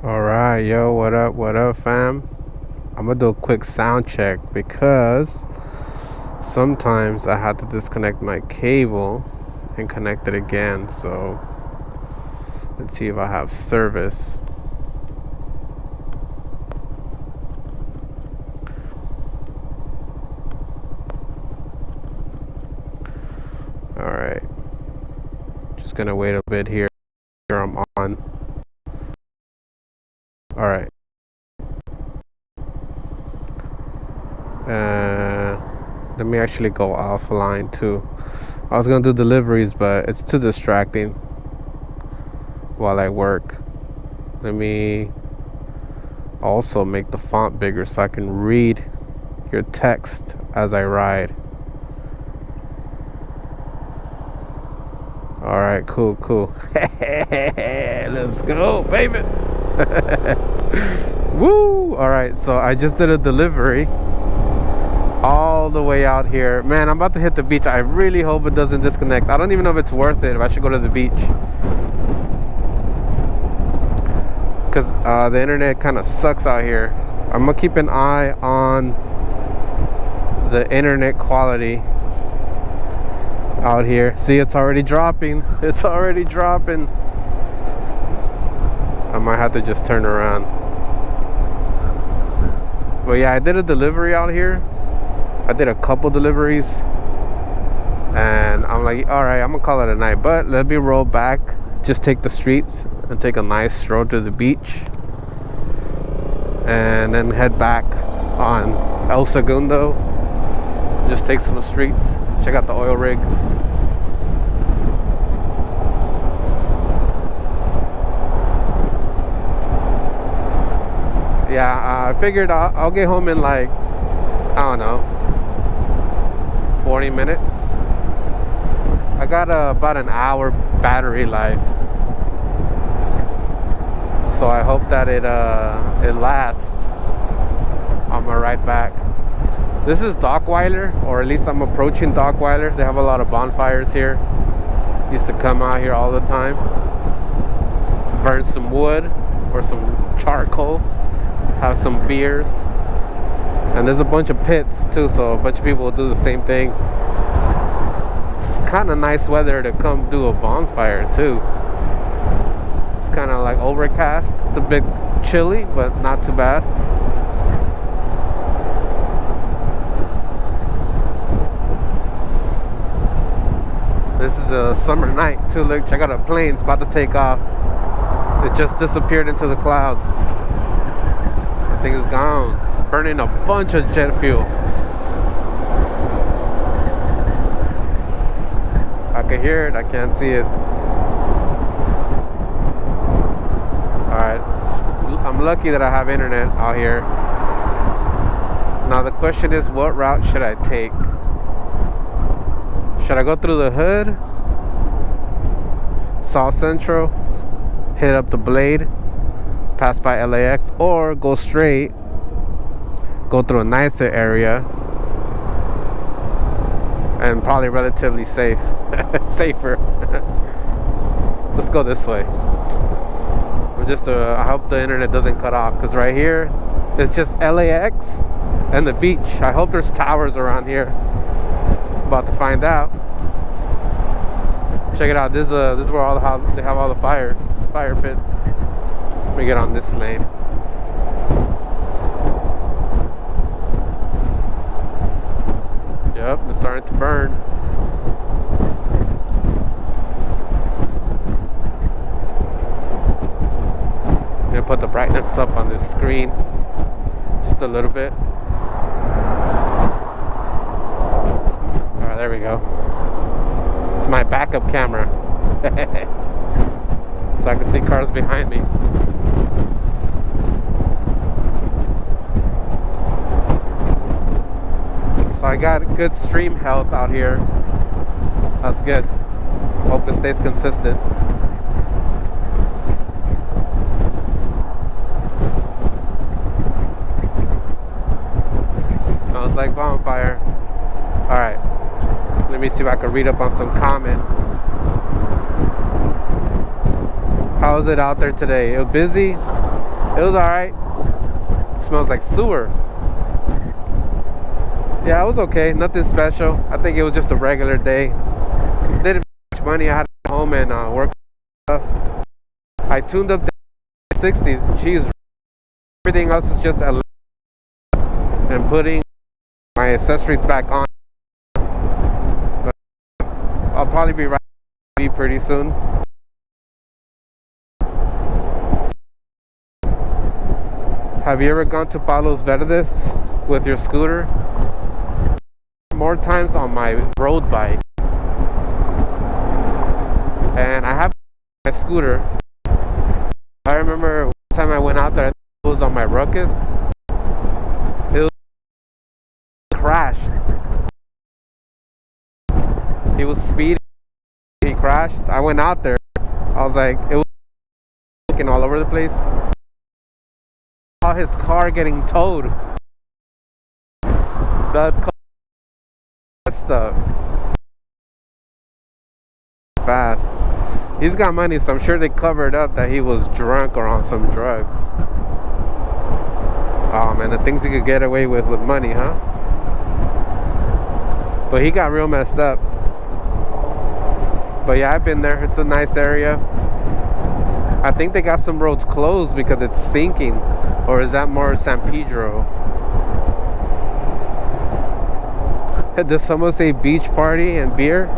Alright, yo, what up, fam? I'm gonna do a quick sound check because sometimes I have to disconnect my cable and connect it again. So let's see if I have service. Alright, just gonna wait a bit here. I'm on. Alright. Let me actually go offline too. I was gonna do deliveries, but it's too distracting while I work. Let me also make the font bigger so I can read your text as I ride. Alright, cool. Let's go, baby. Woo! Alright, so I just did a delivery all the way out here. Man, I'm about to hit the beach. I really hope it doesn't disconnect. I don't even know if it's worth it, if I should go to the beach. Because the internet kind of sucks out here. I'm going to keep an eye on the internet quality out here. See, it's already dropping. It's already dropping. I might have to just turn around. But yeah, I did a delivery out here. I did a couple deliveries, and I'm like, all right, I'm gonna call it a night. But let me roll back, just take the streets and take a nice stroll to the beach, and then head back on El Segundo. Just take some streets, check out the oil rigs. Yeah, I figured I'll get home in like, I don't know, 40 minutes. I got about an hour battery life, so I hope that it lasts on my ride back. This is Dockweiler, or at least I'm approaching Dockweiler. They have a lot of bonfires here. Used to come out here all the time, burn some wood or some charcoal, have some beers. And there's a bunch of pits too, so a bunch of people will do the same thing. It's kind of nice weather to come do a bonfire too. It's kind of like overcast. It's a bit chilly, but not too bad. This is a summer night too. Look, check out the plane's about to take off. It just disappeared into the clouds. I think it's gone. Burning a bunch of jet fuel. I can hear it, I can't see it. Alright, I'm lucky that I have internet out here. Now the question is, what route should I take? Should I go through the hood, South Central, hit up the Blade, pass by LAX, or go straight, go through a nicer area, and probably relatively safer. Let's go this way. I hope the internet doesn't cut off, because right here it's just LAX and the beach. I hope there's towers around here. About to find out. Check it out. This is where they have all the fire pits. Let me get on this lane. Yep, it's starting to burn. I'm gonna put the brightness up on this screen just a little bit. Alright, there we go. It's my backup camera. So I can see cars behind me. So I got good stream health out here. That's good. Hope it stays consistent. Smells like bonfire. Alright. Let me see if I can read up on some comments. How is it out there today? It was busy. It was alright. Smells like sewer. Yeah, it was okay. Nothing special. I think it was just a regular day. Didn't make much money. I had to go home and work stuff. I tuned up the 60. She's everything else is just a and putting my accessories back on. But I'll probably be right pretty soon. Have you ever gone to Palos Verdes with your scooter? More times on my road bike, and I have my scooter. I remember one time I went out there, it was on my Ruckus. It was crashed. He was speeding. He crashed. I went out there. I was like, it was looking all over the place. I saw his car getting towed. That car stuff fast. He's got money, so I'm sure they covered up that he was drunk or on some drugs. Oh man, the things he could get away with money, huh? But he got real messed up. But yeah, I've been there. It's a nice area. I think they got some roads closed because it's sinking. Or is that more San Pedro? Does someone say beach party and beer?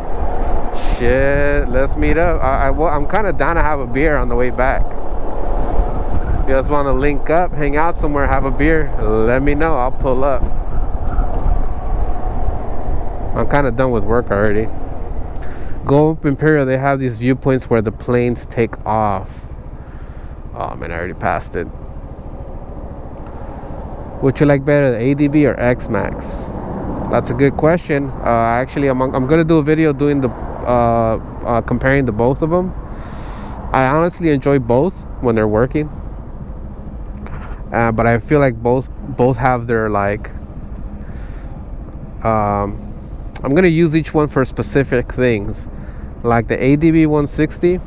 Shit, let's meet up. I'm kind of down to have a beer on the way back. You guys want to link up, hang out somewhere, have a beer? Let me know. I'll pull up. I'm kind of done with work already. Go up Imperial, they have these viewpoints where the planes take off. Oh man, I already passed it. Would you like better, the ADB or Xmax? That's a good question. Actually, I'm gonna do a video doing the comparing the both of them. I honestly enjoy both when they're working, but I feel like both have their like. I'm gonna use each one for specific things, like the ADB 160.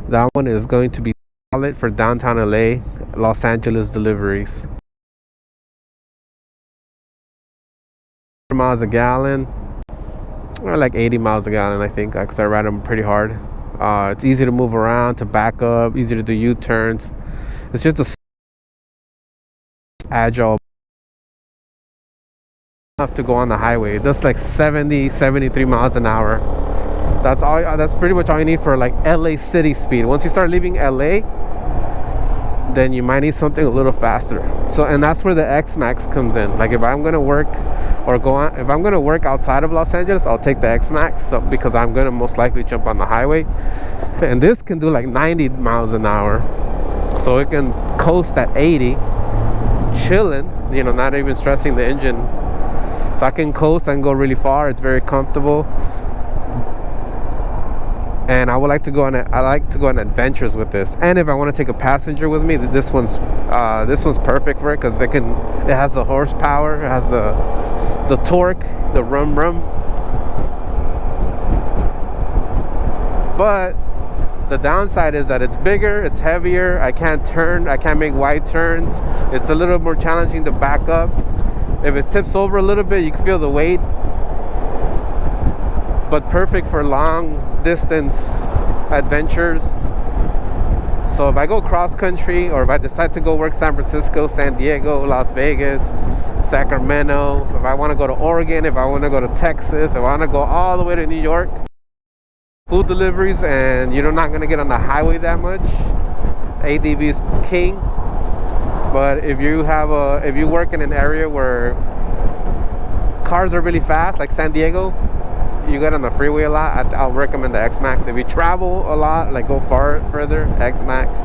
That one is going to be solid for downtown LA, Los Angeles deliveries. Miles a gallon, or like 80 miles a gallon, I think, because I ride them pretty hard. It's easy to move around, to back up, easy to do U-turns. It's just a agile enough to go on the highway. It does like 73 miles an hour. That's pretty much all you need for like LA city speed. Once you start leaving LA, then you might need something a little faster. So, and that's where the Xmax comes in. Like if I'm gonna work or if I'm gonna work outside of Los Angeles, I'll take the Xmax, so, because I'm gonna most likely jump on the highway. And this can do like 90 miles an hour, so it can coast at 80, chilling, you know, not even stressing the engine. So I can coast and go really far. It's very comfortable. And I like to go on adventures with this. And if I want to take a passenger with me, this one's perfect for it, because it has the horsepower, it has the torque, the rum. But the downside is that it's bigger, it's heavier. I can't make wide turns. It's a little more challenging to back up. If it tips over a little bit, you can feel the weight. But perfect for long distance adventures. So if I go cross country, or if I decide to go work San Francisco, San Diego, Las Vegas, Sacramento, if I want to go to Oregon, if I want to go to Texas, if I want to go all the way to New York, food deliveries, and you're not going to get on the highway that much, ADV is king. But if you work in an area where cars are really fast, like San Diego, you get on the freeway a lot, I'll recommend the Xmax. If you travel a lot, like go further, Xmax.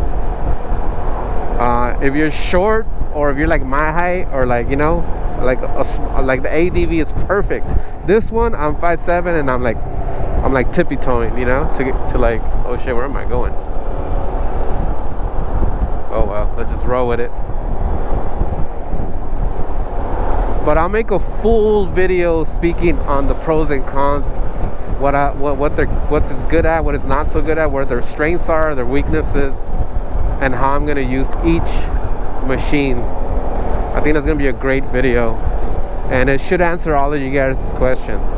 If you're short, or if you're like my height, or like, you know, like the ADV is perfect. This one, I'm 5'7", and I'm like tippy toeing, you know, to get to like, oh shit, where am I going? Oh well, let's just roll with it. But I'll make a full video speaking on the pros and cons what it's good at, what it's not so good at, where their strengths are, their weaknesses, and how I'm gonna use each machine. I think that's gonna be a great video, and it should answer all of you guys' questions.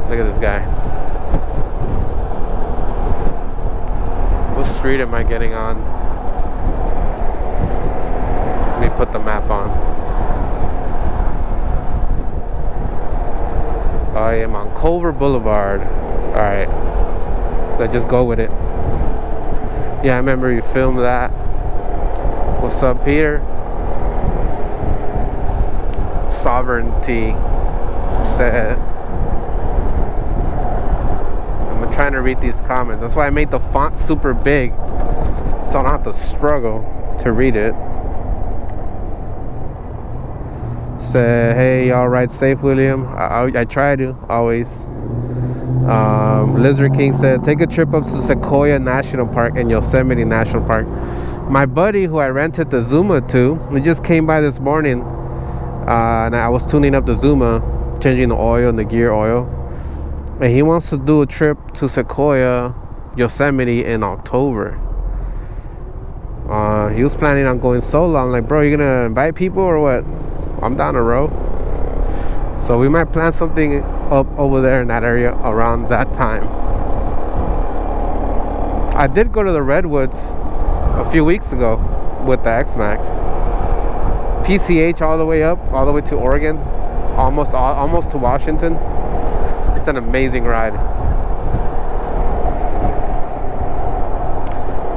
Look at this guy. What street am I getting on? Let me put the map on. I am on Culver Boulevard. Alright, let's just go with it. Yeah, I remember you filmed that. What's up, Peter? Sovereignty said. I'm trying to read these comments. That's why I made the font super big, so I don't have to struggle to read it. Said, hey, y'all ride safe, William. I try to, always. Lizard King said, take a trip up to Sequoia National Park and Yosemite National Park. My buddy, who I rented the Zuma to, he just came by this morning, and I was tuning up the Zuma, changing the oil and the gear oil, and he wants to do a trip to Sequoia, Yosemite in October. He was planning on going solo. I'm like, bro, you gonna invite people or what? I'm down a row. So we might plan something up over there in that area around that time. I did go to the Redwoods a few weeks ago with the Xmax. PCH all the way up, all the way to Oregon, almost to Washington. It's an amazing ride.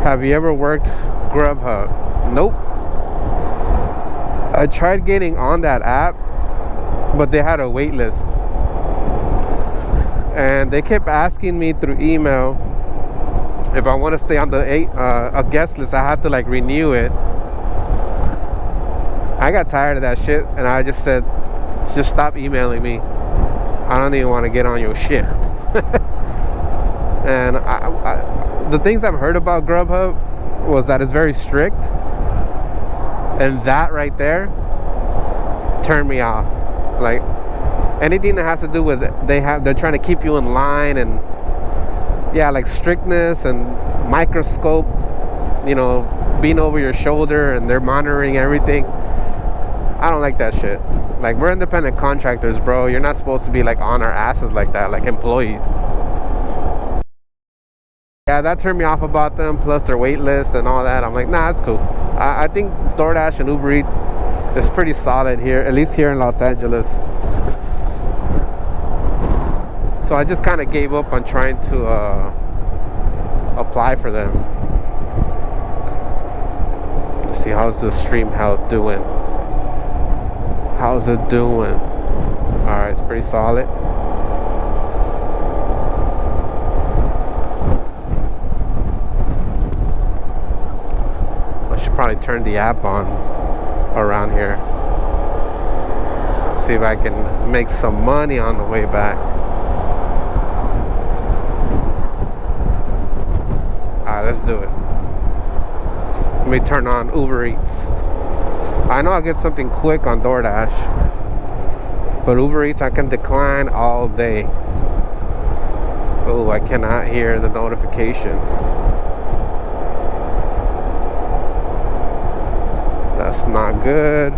Have you ever worked Grubhub? Nope. I tried getting on that app, but they had a wait list, and they kept asking me through email if I want to stay on the a guest list. I had to like renew it. I got tired of that shit, and I just said, just stop emailing me. I don't even want to get on your shit. And the things I've heard about Grubhub was that it's very strict, and that right there turned me off. Like anything that has to do with it, they're trying to keep you in line, and yeah, like strictness and microscope, you know, being over your shoulder, and they're monitoring everything. I don't like that shit. Like, we're independent contractors, bro. You're not supposed to be like on our asses like that, like employees. Yeah, that turned me off about them, plus their wait list and all that. I'm like, nah, it's cool. I think DoorDash and Uber Eats is pretty solid here, at least here in Los Angeles. So I just kind of gave up on trying to apply for them. Let's see, how's the stream health doing? How's it doing? Alright, it's pretty solid. I should probably turn the app on around here. See if I can make some money on the way back. Alright, let's do it. Let me turn on Uber Eats. I know I'll get something quick on DoorDash, but Uber Eats I can decline all day. Oh, I cannot hear the notifications. That's not good.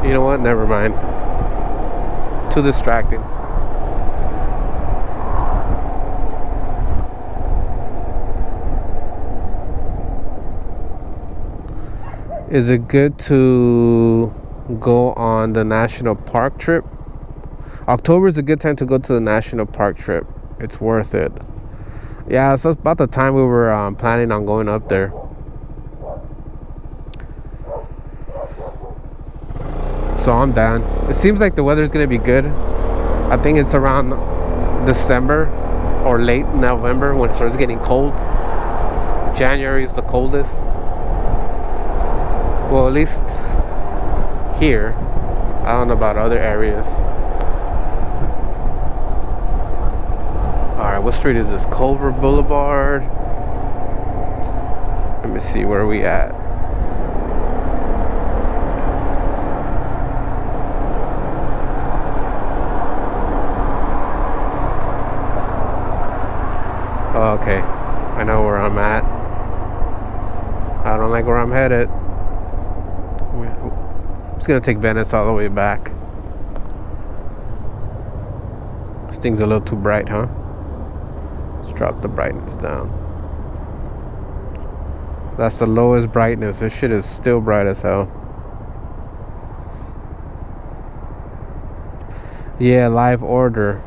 You know what? Never mind. Too distracting. Is it good to go on the national park trip? October is a good time to go to the national park trip. It's worth it. Yeah, so it's about the time we were planning on going up there. So I'm down. It seems like the weather's gonna be good. I think it's around December or late November when it starts getting cold. January is the coldest. Well, at least here. I don't know about other areas. Alright, what street is this? Culver Boulevard. Let me see where we at. Okay, I know where I'm at. I don't like where I'm headed. I'm just gonna take Venice all the way back. This thing's a little too bright, huh? Let's drop the brightness down. That's the lowest brightness. This shit is still bright as hell. Yeah, live order.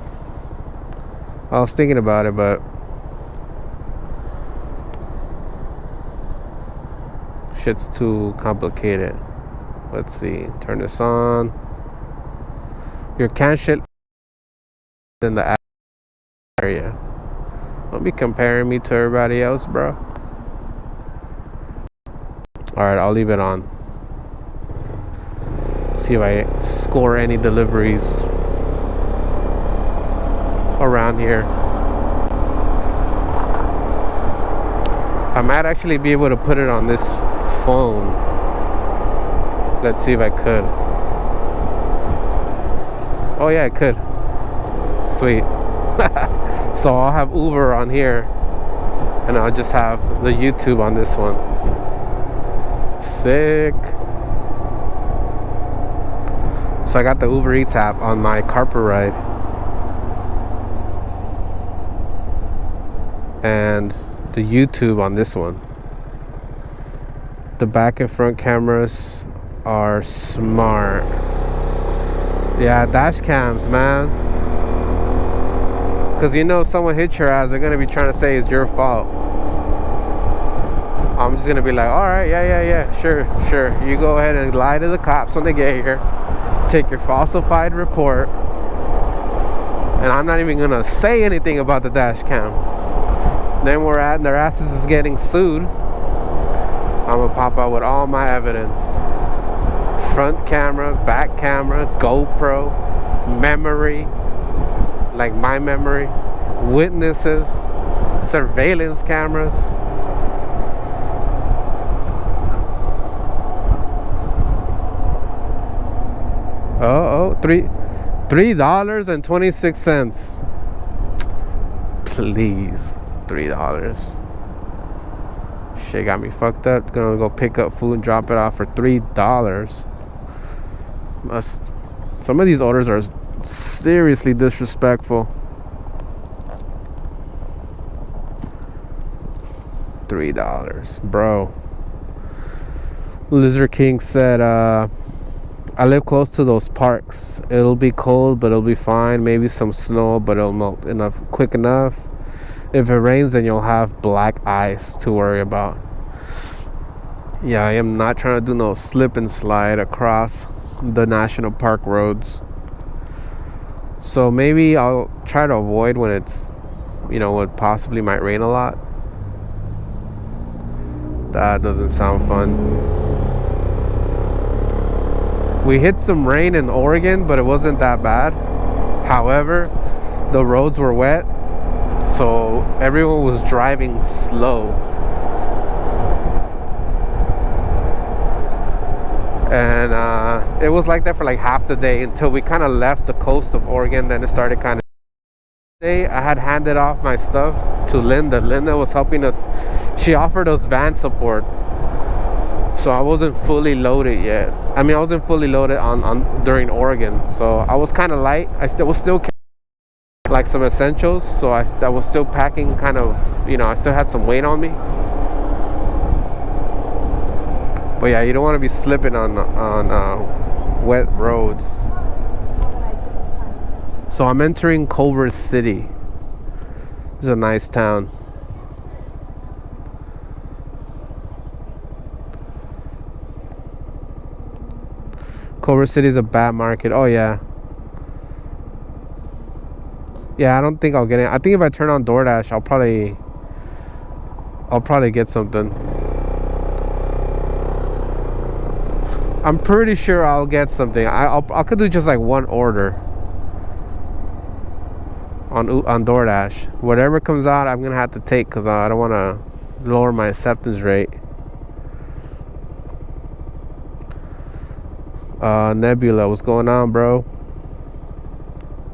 I was thinking about it, but shit's too complicated. Let's see. Turn this on. Your can shit in the area. Don't be comparing me to everybody else, bro. Alright, I'll leave it on. See if I score any deliveries around here. I might actually be able to put it on this phone. Let's see if I could. Oh yeah, I could. Sweet. So I'll have Uber on here, and I'll just have the YouTube on this one. Sick. So I got the Uber Eats app on my Carpuride, and the YouTube on this one. The back and front cameras are smart. Yeah, dash cams, man. Because you know, if someone hits your ass, they're gonna be trying to say it's your fault. I'm just gonna be like, alright, yeah, sure. You go ahead and lie to the cops when they get here. Take your falsified report. And I'm not even gonna say anything about the dash cam. Then we're at their asses is getting sued. I'm gonna pop out with all my evidence. Front camera, back camera, GoPro, memory, like my memory, witnesses, surveillance cameras. $3.26. Please, $3. Shit got me fucked up. Gonna go pick up food and drop it off for $3. Some of these orders are seriously disrespectful. $3, bro. Lizard King said, I live close to those parks. It'll be cold, but it'll be fine. Maybe some snow, but it'll melt quick enough. If it rains, then you'll have black ice to worry about. Yeah, I am not trying to do no slip and slide across the national park roads. So maybe I'll try to avoid when it's, what possibly might rain a lot. That doesn't sound fun. We hit some rain in Oregon, but it wasn't that bad. However, the roads were wet, so everyone was driving slow. And it was like that for like half the day until we kind of left the coast of Oregon. Then it started kind of. I had handed off my stuff to Linda. Linda was helping us. She offered us van support. So I wasn't fully loaded yet. I wasn't fully loaded on during Oregon. So I was kind of light. I was still like some essentials. So I was still packing kind of, I still had some weight on me. But yeah, you don't want to be slipping on wet roads. So I'm entering Culver City. It's a nice town. Culver City is a bad market. Oh yeah. Yeah, I don't think I'll get it. I think if I turn on DoorDash, I'll probably get something. I'm pretty sure I'll get something. I could do just like one order on DoorDash. Whatever comes out, I'm gonna have to take because I don't want to lower my acceptance rate. Nebula, what's going on, bro?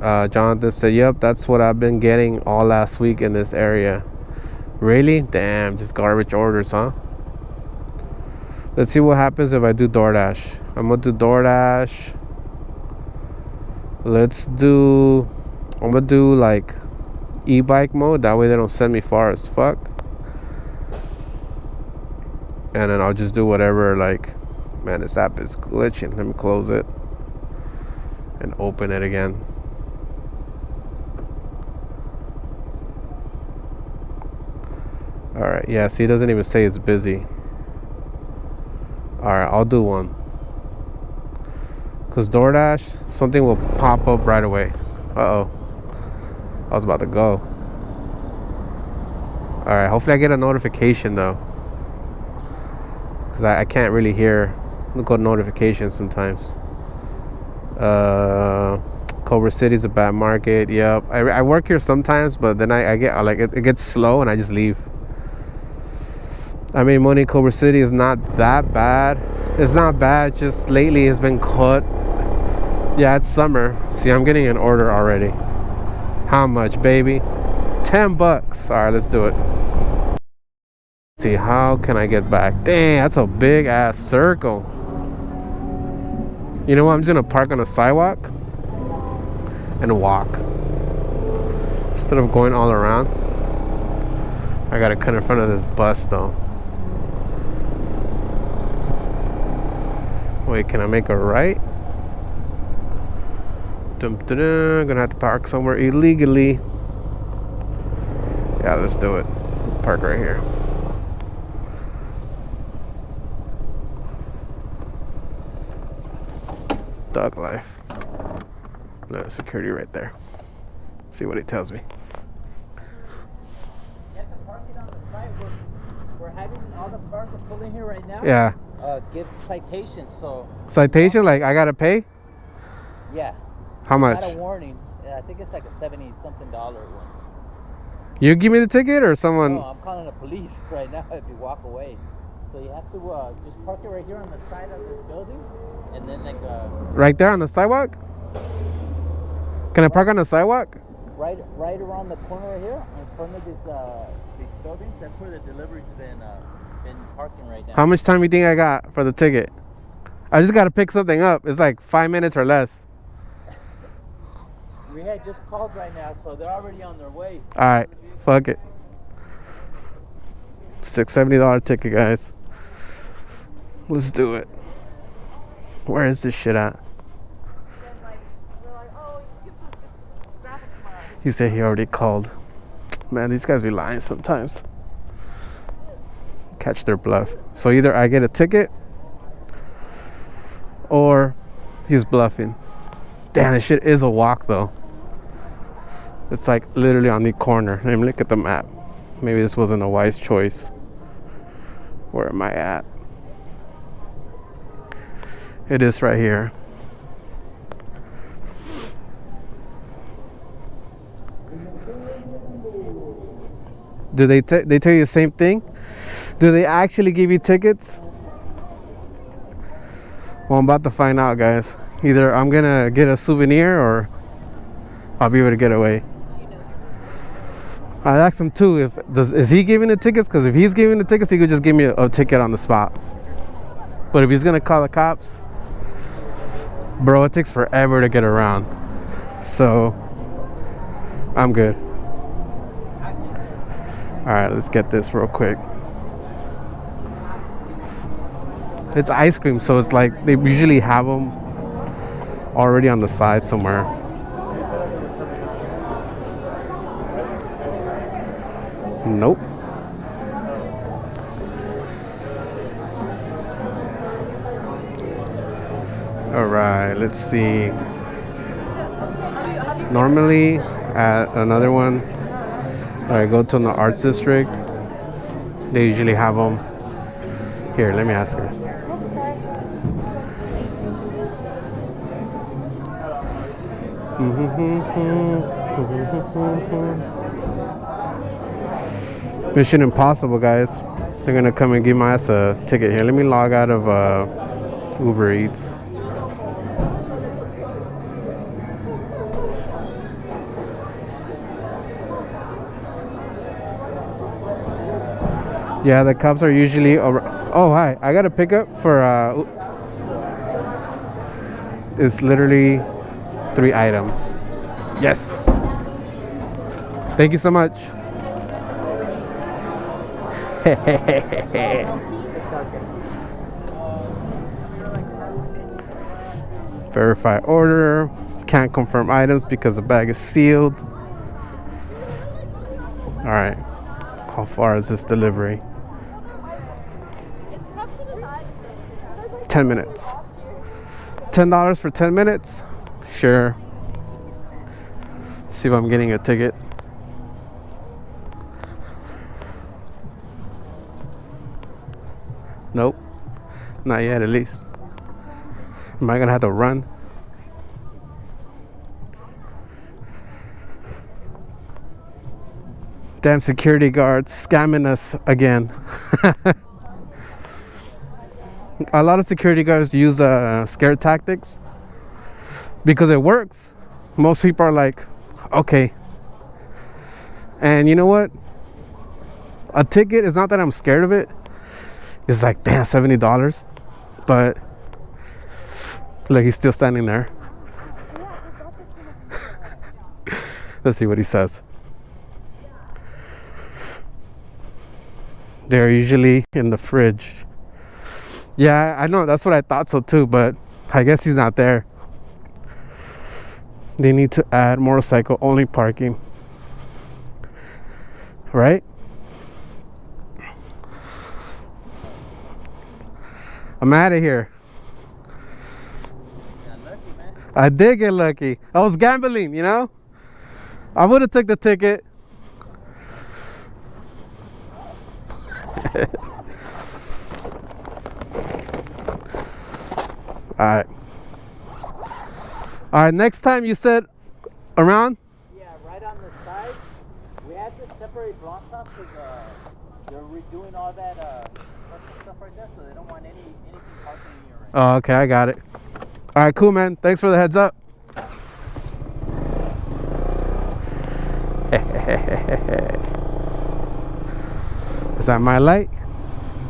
Jonathan said, yep, that's what I've been getting all last week in this area. Really? Damn, just garbage orders, huh? Let's see what happens if I do DoorDash. I'm gonna do DoorDash. I'm gonna do like e-bike mode. That way they don't send me far as fuck. And then I'll just do whatever. Like, man, this app is glitching. Let me close it and open it again. Alright, yeah, see, it doesn't even say it's busy. Alright, I'll do one. Because DoorDash, something will pop up right away. Uh-oh. I was about to go. Alright, hopefully I get a notification, though. Because I can't really hear the notifications sometimes. Culver City's a bad market. Yep. I work here sometimes, but then I get, like, it gets slow and I just leave. I mean, money in Culver City is not that bad. It's not bad, just lately it's been cut. Yeah, it's summer. See, I'm getting an order already. How much, baby? $10. Alright, let's do it. See, how can I get back? Dang, that's a big ass circle. You know what? I'm just gonna park on the sidewalk and walk. Instead of going all around. I gotta cut in front of this bus though. Wait, can I make a right? Gonna have to park somewhere illegally. Yeah, let's do it. Park right here. Dog life. No, security right there. See what he tells me. You have to park it on the side. We're having all the cars that pull in here right now. Yeah. Give citations. So. Citation? Like I gotta pay? Yeah. How much? Got a warning. I think it's like a $70-something one. You give me the ticket or someone? No, I'm calling the police right now if you walk away. So you have to just park it right here on the side of this building, and then like. Right there on the sidewalk? Can I park on the sidewalk? Right around the corner right here, in front of these buildings. That's where the deliveries been parking right now. How much time you think I got for the ticket? I just gotta pick something up. It's like 5 minutes or less. We had just called right now, so they're already on their way. All right, fuck it. $70 ticket, guys. Let's do it. Where is this shit at? He said he already called. Man, these guys be lying sometimes. Catch their bluff. So either I get a ticket or he's bluffing. Damn, this shit is a walk though. It's like literally on the corner. Let me look at the map. Maybe this wasn't a wise choice. Where am I at? It is right here. Do they tell you the same thing? Do they actually give you tickets? Well, I'm about to find out, guys. Either I'm gonna get a souvenir or I'll be able to get away. I asked him too, is he giving the tickets? Because if he's giving the tickets, he could just give me a ticket on the spot. But if he's gonna call the cops, bro, it takes forever to get around. So I'm good. All right, let's get this real quick. It's ice cream, so it's like they usually have them already on the side somewhere. Nope. All right, let's see. Normally at another one, I go to the arts district, they usually have them. Here, let me ask her. Mission Impossible, guys. They're gonna come and give my ass a ticket here. Let me log out of Uber Eats. Yeah, the cups are usually over. Oh, hi. I got a pickup for it's literally 3 items. Yes. Thank you so much. Verify order. Can't confirm items because the bag is sealed. All right. How far is this delivery? 10 minutes. $10 for 10 minutes? Sure. See if I'm getting a ticket. Nope. Not yet, at least. Am I gonna have to run? Damn security guards scamming us again. A lot of security guards use scare tactics because it works. Most people are like, okay. And you know what? A ticket is not that I'm scared of it. It's like, damn, $70. But look, he's still standing there. Let's see what he says. They're usually in the fridge. Yeah, I know, that's what I thought so too, but I guess he's not there. They need to add motorcycle only parking. Right? I'm out of here. Lucky, man. I did get lucky. I was gambling, you know? I would have took the ticket. Alright. Alright, next time you said around? Yeah, right on the side. We had to separate blocks off because they're redoing all that stuff right there, so they don't want anything parking here right now. Oh, okay, I got it. Alright, cool, man. Thanks for the heads up. Is that my light?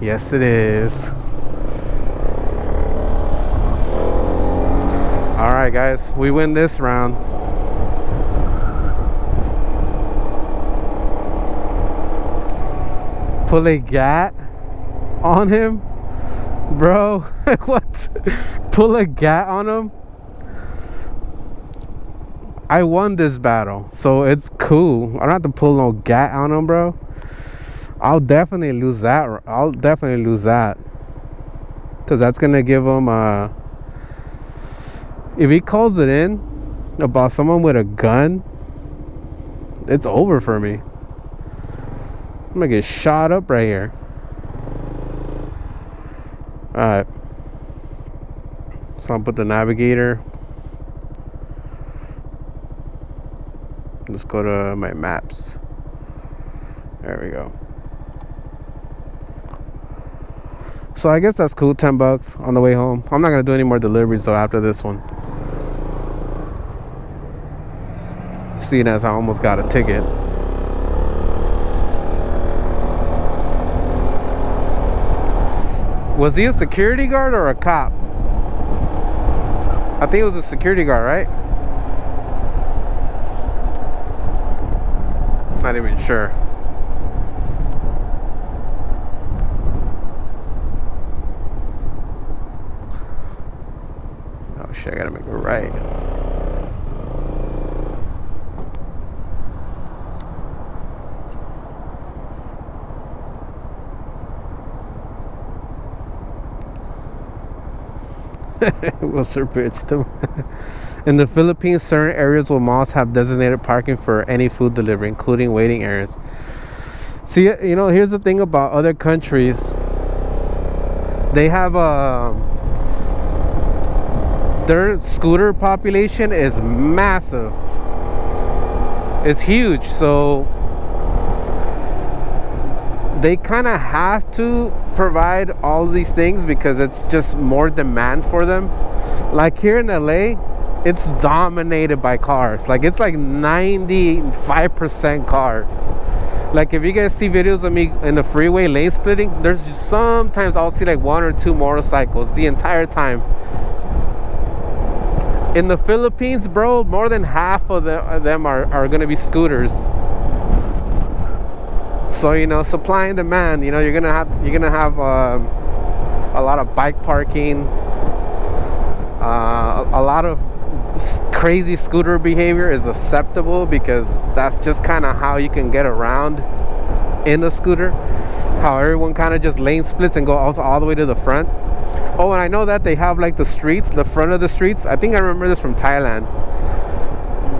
Yes, it is. Alright, guys, we win this round. Pull a gat on him? Bro, what? Pull a gat on him? I won this battle, so it's cool. I don't have to pull no gat on him, bro. I'll definitely lose that. Because that's going to give him if he calls it in about someone with a gun, it's over for me. I'm going to get shot up right here. Alright. So I'll put the navigator. Let's go to my maps. There we go. So I guess that's cool. $10 on the way home. I'm not gonna do any more deliveries though after this one. Seeing as I almost got a ticket. Was he a security guard or a cop? I think it was a security guard, right? Not even sure. Oh shit, I gotta make it right. What's her bitch? In the Philippines, certain areas with malls have designated parking for any food delivery, including waiting areas. See, you know, here's the thing about other countries. They have their scooter population is massive. It's huge, so they kind of have to provide all these things because it's just more demand for them. Like here in LA, it's dominated by cars. Like it's like 95% cars. Like if you guys see videos of me in the freeway lane splitting, there's just sometimes I'll see like 1 or 2 motorcycles the entire time. In the Philippines, bro, more than half of them are gonna be scooters. So you know, supply and demand. You know, you're gonna have a lot of bike parking, a lot of crazy scooter behavior is acceptable because that's just kind of how you can get around in a scooter. How everyone kind of just lane splits and go all the way to the front. Oh, and I know that they have like the front of the streets. I think I remember this from Thailand.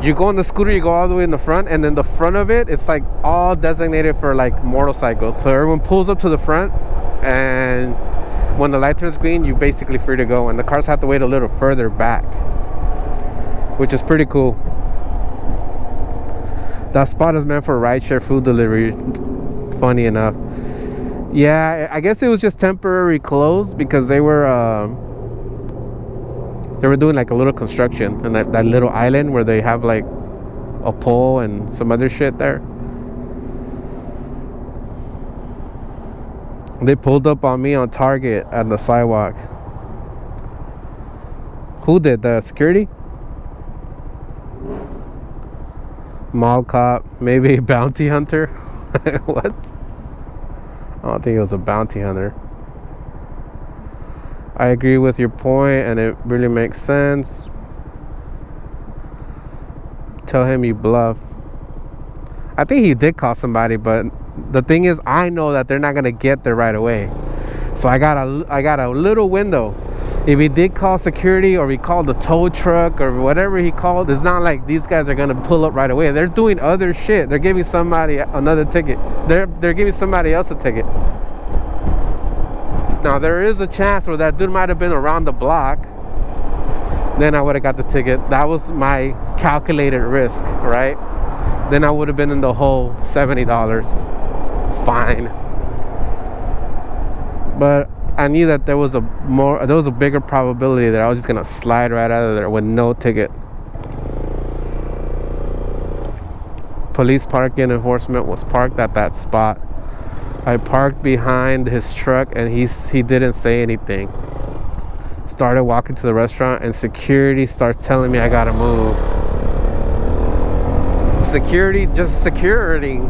You go on the scooter, you go all the way in the front, and then the front of it's like all designated for like motorcycles. So everyone pulls up to the front, and when the light turns green, you're basically free to go, and the cars have to wait a little further back, which is pretty cool. That spot is meant for rideshare food delivery, funny enough. Yeah, I guess it was just temporary closed because they were doing like a little construction in that little island where they have like a pole and some other shit there. They pulled up on me on Target at the sidewalk. Who did? The security? Mall cop, maybe a bounty hunter. What? I don't think it was a bounty hunter. I agree with your point, and it really makes sense. Tell him you bluff. I think he did call somebody, but the thing is, I know that they're not gonna get there right away. So I got a little window. If he did call security or he called the tow truck or whatever he called, it's not like these guys are gonna pull up right away. They're doing other shit. They're giving somebody another ticket. They're giving somebody else a ticket. Now there is a chance where that dude might have been around the block. Then I would have got the ticket. That was my calculated risk, right? Then I would have been in the hole $70. Fine. But I knew that there was a bigger probability that I was just gonna slide right out of there with no ticket. Police parking enforcement was parked at that spot. I parked behind his truck and he didn't say anything. Started walking to the restaurant and security starts telling me I gotta move. Security just securing.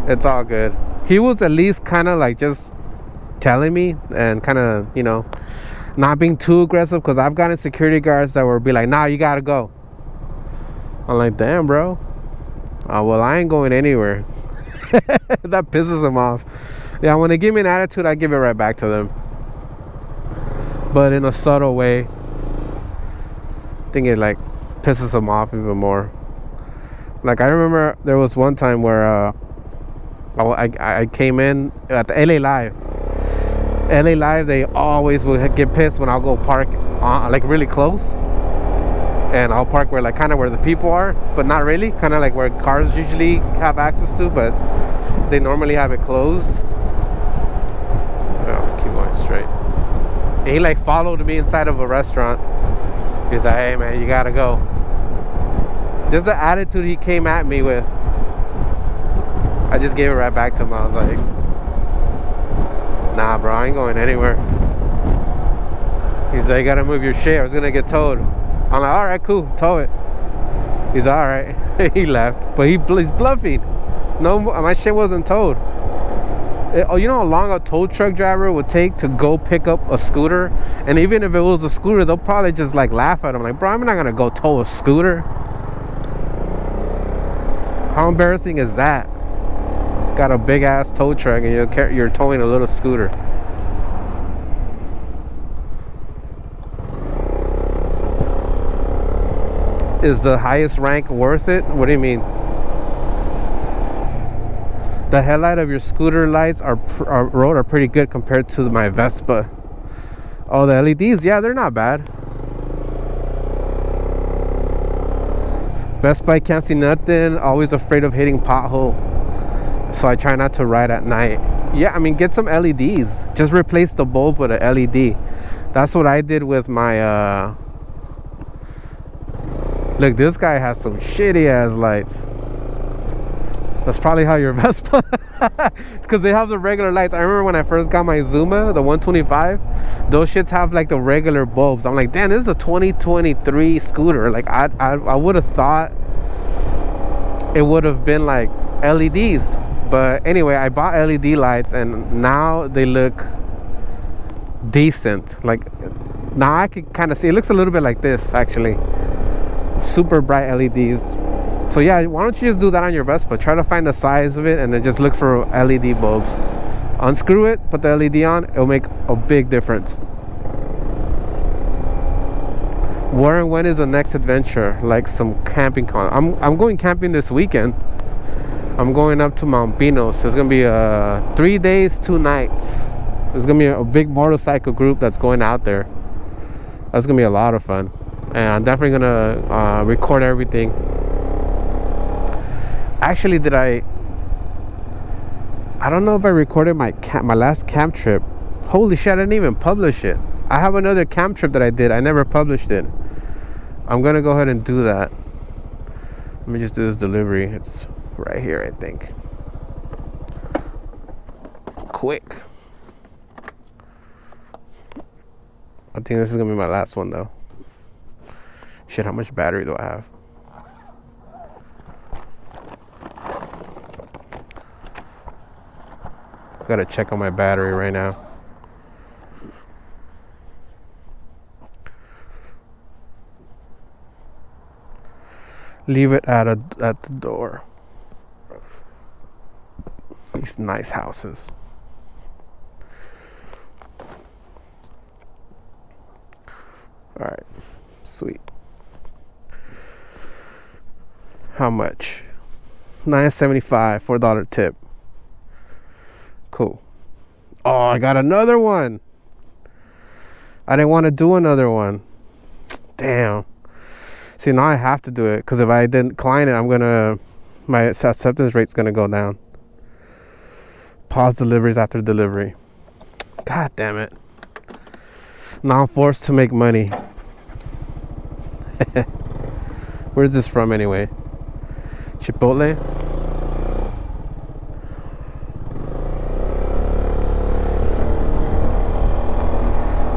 It's all good. He was at least kind of like just telling me and kind of, you know, not being too aggressive, because I've gotten security guards that will be like, nah, you gotta go. I'm like, damn, bro. Well, I ain't going anywhere. That pisses them off. Yeah, when they give me an attitude, I give it right back to them, but in a subtle way. I think it like pisses them off even more. Like I remember there was one time where I came in at the LA Live. They always will get pissed when I'll go park like really close, and I'll park where like kind of where the people are, but not really, kind of like where cars usually have access to, but they normally have it closed. Oh, keep going straight. And he like followed me inside of a restaurant. He's like, hey man, you gotta go. Just the attitude he came at me with, I just gave it right back to him. I was like, nah bro, I ain't going anywhere. He's like, you gotta move your shit, I was gonna get towed. I'm like, alright, cool, tow it. He's alright. He left, but he's bluffing. No, my shit wasn't towed. You know how long a tow truck driver would take to go pick up a scooter? And even if it was a scooter, they'll probably just like laugh at him, like, bro, I'm not gonna go tow a scooter. How embarrassing is that? Got a big ass tow truck and you're towing a little scooter. Is the highest rank worth it? What do you mean? The headlight of your scooter lights road are pretty good compared to my Vespa. Oh, the LEDs, yeah, they're not bad. Vespa, I can't see nothing. Always afraid of hitting pothole, so I try not to ride at night. Yeah, I mean, get some LEDs. Just replace the bulb with a LED. That's what I did with my look, this guy has some shitty ass lights. That's probably how your Vespa, because they have the regular lights. I remember when I first got my Zuma, the 125, those shits have like the regular bulbs. I'm like, damn, this is a 2023 scooter. Like I would have thought it would have been like LEDs. But anyway, I bought LED lights and now they look decent. Like now I can kind of see, it looks a little bit like this actually. Super bright LEDs. So yeah, why don't you just do that on your Vespa? Try to find the size of it and then just look for LED bulbs. Unscrew it, put the LED on, it'll make a big difference. Where and when is the next adventure? Like some camping I'm going camping this weekend. I'm going up to Mount Pinos. It's gonna be 3 days, 2 nights. There's gonna be a big motorcycle group that's going out there. That's gonna be a lot of fun. And I'm definitely gonna record everything. Actually, I don't know if I recorded my last camp trip. Holy shit, I didn't even publish it. I have another camp trip that I did. I never published it. I'm gonna go ahead and do that. Let me just do this delivery. It's right here, I think. Quick. I think this is gonna be my last one though. Shit, how much battery do I have? Gotta check on my battery right now. Leave it at the door. These nice houses. All right, sweet. How much? $9.75, $4 tip. Cool. Oh, I got another one. I didn't want to do another one. Damn. See, now I have to do it because if I didn't decline it, my acceptance rate's gonna go down. Pause deliveries after delivery. God damn it. Now I'm forced to make money. Where's this from anyway? Chipotle?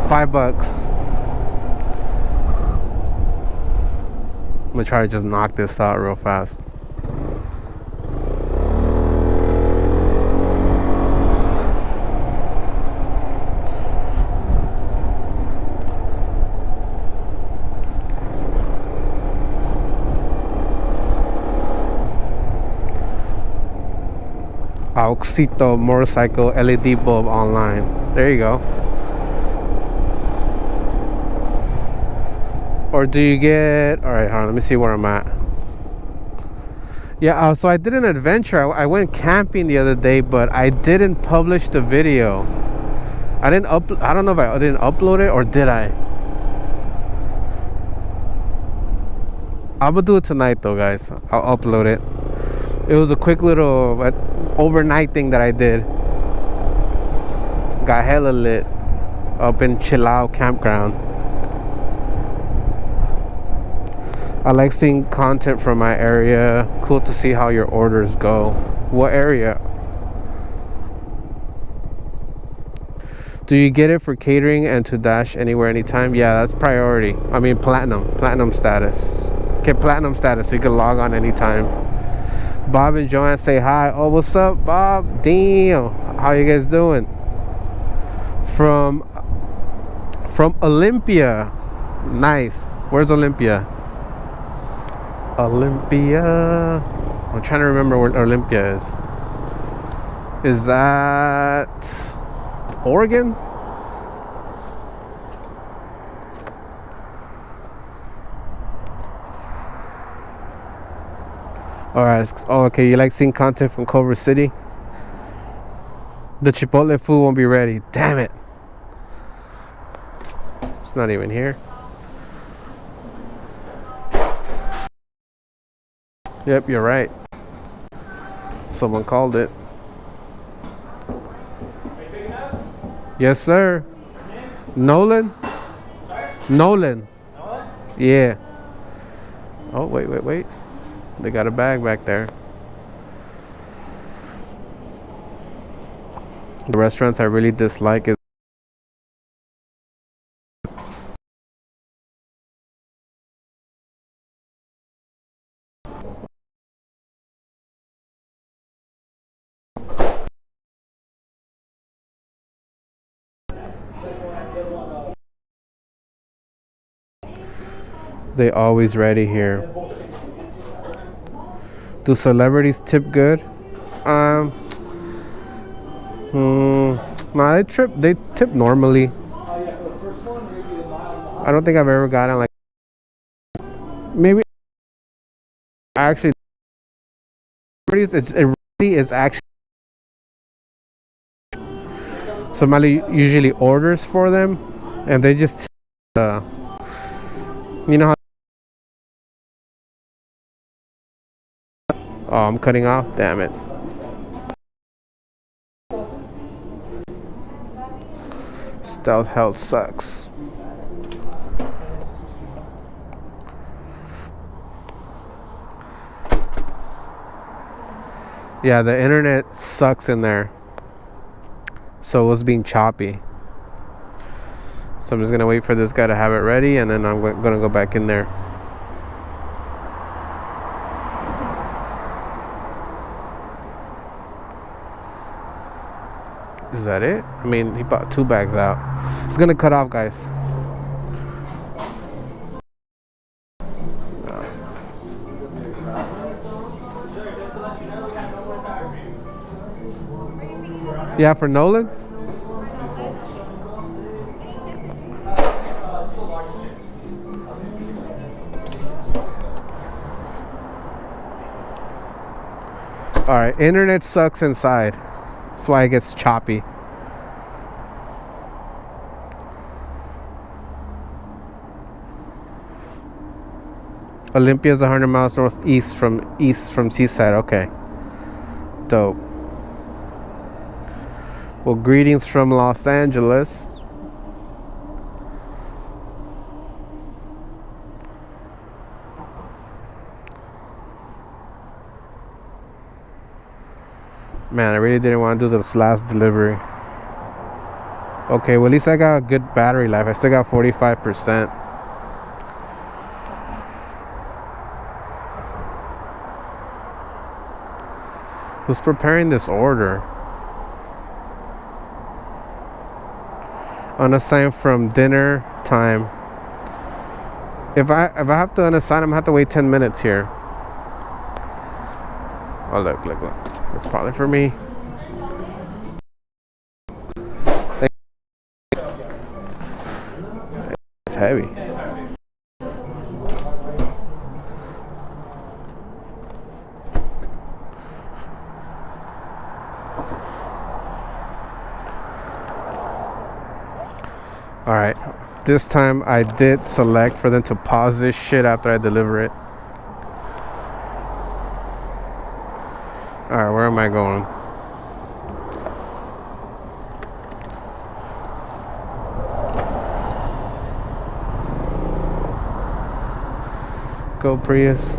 $5. I'm gonna try to just knock this out real fast. Auxito motorcycle LED bulb online. There you go. Or do you get... Alright, hold on, let me see where I'm at. Yeah, so I did an adventure. I went camping the other day, but I didn't publish the video. I don't know if I didn't upload it or did I? I'm gonna do it tonight though, guys. I'll upload it. It was a quick little overnight thing that I did. Got hella lit up in Chilao campground. I like seeing content from my area. Cool to see how your orders go. What area? Do you get it for catering and to dash anywhere, anytime? Yeah, that's priority. I mean platinum status. Get platinum status so you can log on anytime. Bob and Joanne say hi. Oh, what's up, Bob? Damn, how you guys doing? From Olympia. Nice. Where's Olympia? Olympia. I'm trying to remember where Olympia is. Is that Oregon? Alright. Oh, okay. You like seeing content from Culver City? The Chipotle food won't be ready. Damn it. It's not even here. Yep, you're right. Someone called it. Yes, sir. Nolan? Nolan. Yeah. Oh, wait. They got a bag back there. The restaurants I really dislike is they always ready here. Do celebrities tip good? Nah, they tip normally. I don't think I've ever gotten like maybe actually it really is actually somebody usually orders for them and they just you know how oh I'm cutting off, damn it. Stealth health sucks. Yeah, the internet sucks in there. So it was being choppy. So I'm just gonna wait for this guy to have it ready and then I'm gonna go back in there. Is that it? I mean, he bought 2 bags out. It's gonna cut off, guys. Yeah, for Nolan? Alright, internet sucks inside. That's why it gets choppy. Olympia's 100 miles northeast from Seaside. Okay. Dope. Well, greetings from Los Angeles. Man, I really didn't want to do this last delivery. Okay, well at least I got a good battery life. I still got 45%. Who's preparing this order? Unassigned from dinner time. If I have to unassign, I'm gonna have to wait 10 minutes here. Oh look. It's probably for me. It's heavy. Alright, this time I did select for them to pause this shit after I deliver it. Alright, where am I going? Go Prius.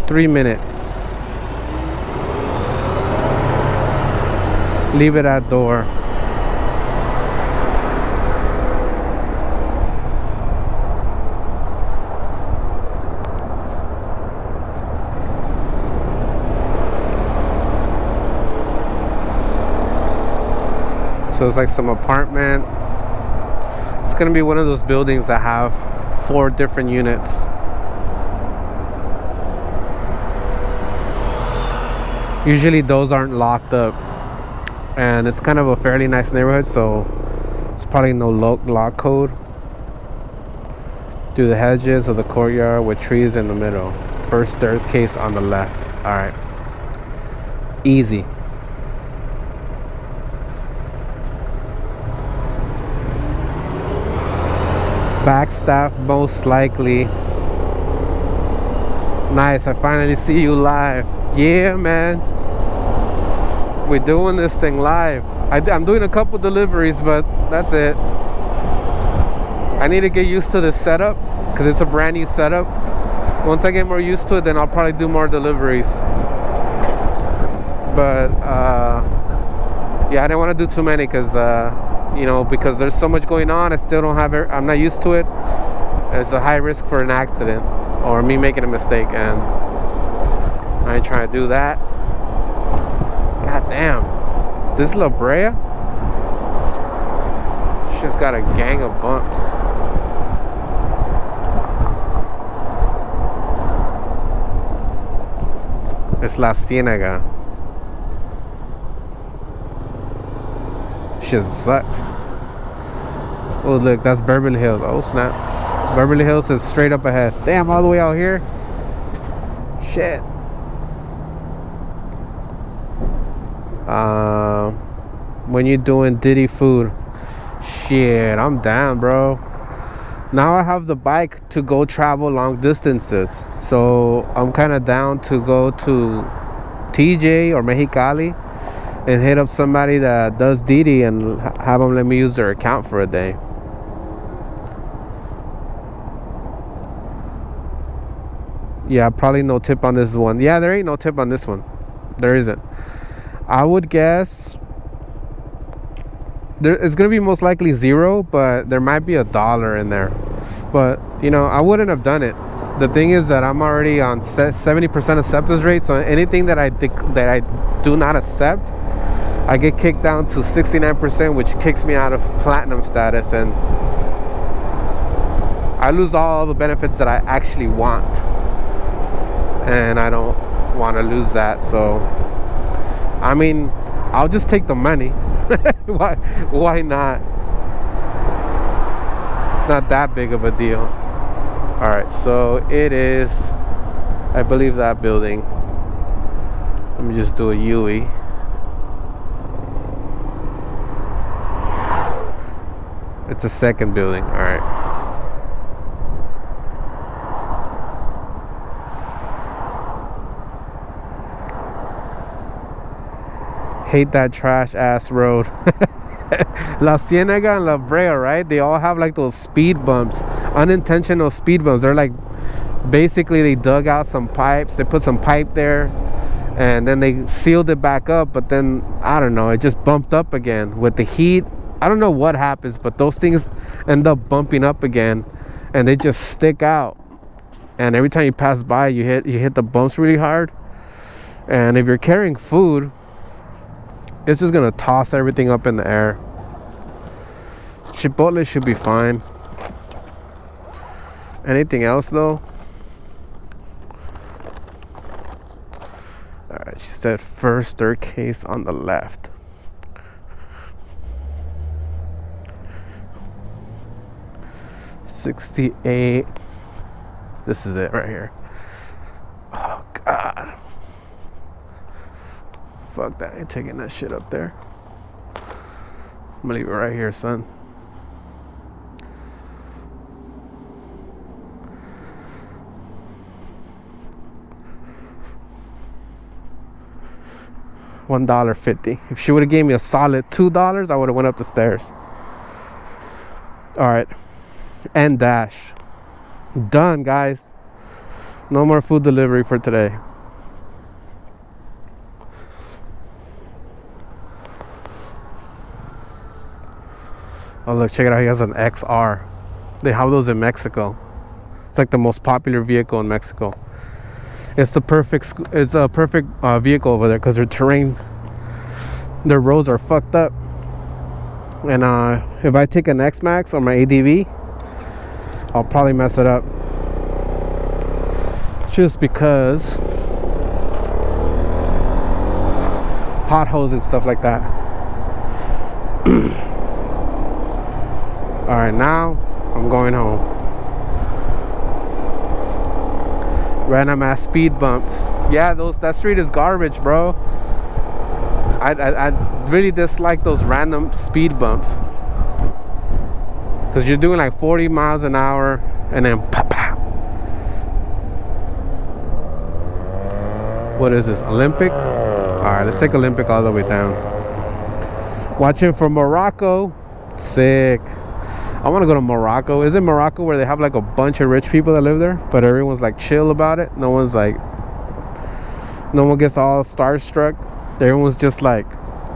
Three minutes. Leave it at door. So it's like some apartment. It's gonna be one of those buildings that have 4 different units. Usually those aren't locked up. And it's kind of a fairly nice neighborhood, so it's probably no lock code. Through the hedges of the courtyard with trees in the middle. First staircase on the left. Alright. Easy. Back staff most likely. Nice, I finally see you live. Yeah, man. We're doing this thing live. I'm doing a couple deliveries, but that's it. I need to get used to this setup because it's a brand new setup. Once I get more used to it, then I'll probably do more deliveries. But yeah, I didn't want to do too many because you know, because there's so much going on. I still don't have it. I'm not used to it. It's a high risk for an accident or me making a mistake, and I ain't trying to do that. God damn. Is this La Brea? She's got a gang of bumps. It's La Cienega. Shit sucks. Oh look, that's Beverly Hills. Oh snap. Beverly Hills is straight up ahead. Damn, all the way out here. Shit. When you're doing Diddy food, shit, I'm down, bro. Now I have the bike to go travel long distances, so I'm kind of down to go to TJ or Mexicali and hit up somebody that does Didi and have them let me use their account for a day. Yeah, probably no tip on this one. Yeah, there ain't no tip on this one. There isn't. I would guess it's gonna be most likely $0, but there might be $1 in there. But you know, I wouldn't have done it. The thing is that I'm already on 70% acceptance rate, so anything that I do not accept, I get kicked down to 69%, which kicks me out of platinum status, and I lose all the benefits that I actually want, and I don't want to lose that. So I mean, I'll just take the money. Why not? It's not that big of a deal. All right, so it is, I believe, that building. Let me just do a UE. It's a second building. All right. Hate that trash ass road. La Cienega and La Brea, right? They all have like those speed bumps, unintentional speed bumps. They're like, basically they dug out some pipes, they put some pipe there, and then they sealed it back up, but then I don't know, it just bumped up again with the heat. I don't know what happens, but those things end up bumping up again, and they just stick out. And every time you pass by, you hit the bumps really hard. And if you're carrying food, it's just gonna toss everything up in the air. Chipotle should be fine. Anything else though? Alright, she said first staircase on the left. $68. This is it right here. Oh God. Fuck that, I ain't taking that shit up there. I'm gonna leave it right here, son. $1.50. If she would have gave me a solid $2, I would have went up the stairs. All right, and dash. Done, guys. No more food delivery for today. Oh look, check it out. He has an XR. They have those in Mexico. It's like the most popular vehicle in Mexico. It's a perfect vehicle over there because their terrain, their roads are fucked up. And if I take an Xmax or my ADV, I'll probably mess it up. Just because potholes and stuff like that. All right, now I'm going home. Random ass speed bumps. Yeah, that street is garbage, bro. I really dislike those random speed bumps because you're doing like 40 miles an hour and then pop, pop. What is this? Olympic? Alright, let's take Olympic all the way down. Watching from Morocco. Sick. I want to go to Morocco. Is it Morocco where they have like a bunch of rich people that live there, but everyone's like chill about it? No one gets all starstruck. Everyone's just like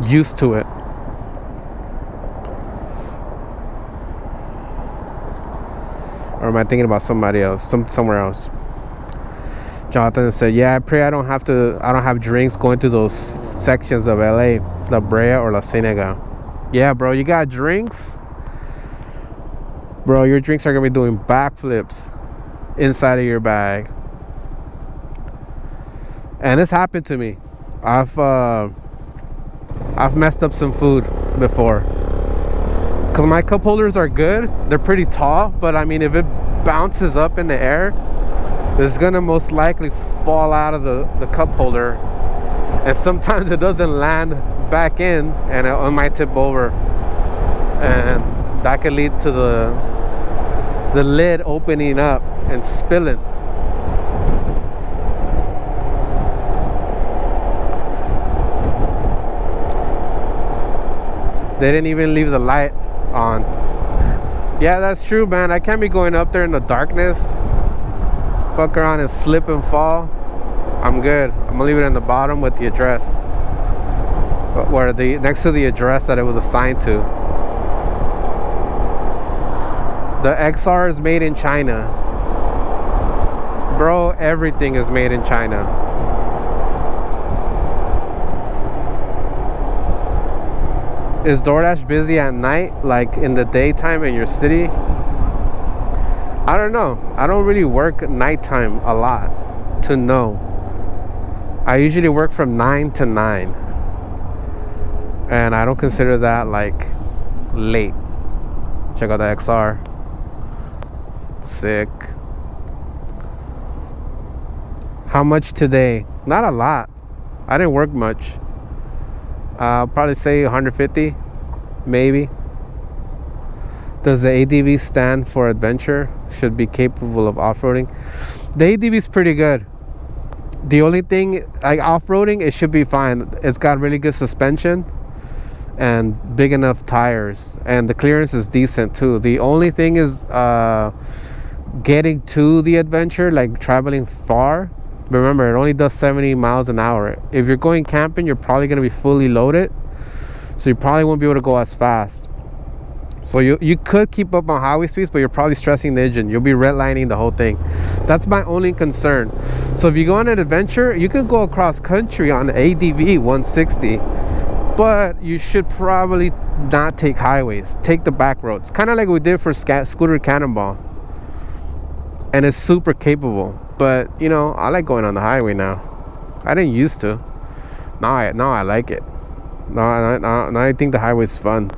used to it. Or am I thinking about somebody else, somewhere else? Jonathan said, "Yeah, I pray I don't have drinks going through those sections of LA, La Brea or La Cienega." Yeah, bro, you got drinks? Bro, your drinks are gonna be doing backflips inside of your bag. And this happened to me. I've messed up some food before. Cause my cup holders are good. They're pretty tall, but I mean, if it bounces up in the air, it's gonna most likely fall out of the cup holder. And sometimes it doesn't land back in, and it might tip over. And that could lead to the lid opening up and spilling. They didn't even leave the light on. Yeah, that's true, man. I can't be going up there in the darkness, fuck around and slip and fall. I'm good. I'm gonna leave it in the bottom with the address, where next to the address that it was assigned to. The XR is made in China. Bro, everything is made in China. Is DoorDash busy at night, like in the daytime in your city? I don't know. I don't really work nighttime a lot to know. I usually work from 9 to 9. And I don't consider that like late. Check out the XR. Sick. How much today? Not a lot. I didn't work much. I'll probably say 150, maybe. Does the ADV stand for adventure? Should be capable of off-roading. The ADV is pretty good. The only thing, like off-roading, it should be fine. It's got really good suspension and big enough tires, and the clearance is decent too. The only thing is getting to the adventure, like traveling far. Remember, it only does 70 miles an hour. If you're going camping, you're probably going to be fully loaded, so you probably won't be able to go as fast. So you could keep up on highway speeds, but you're probably stressing the engine. You'll be redlining the whole thing. That's my only concern. So if you go on an adventure, you can go across country on ADV 160, but you should probably not take highways. Take the back roads, kind of like we did for Scooter Cannonball. And it's super capable. But you know, I like going on the highway now. I didn't used to. Now I like it. Now I think the highway's fun.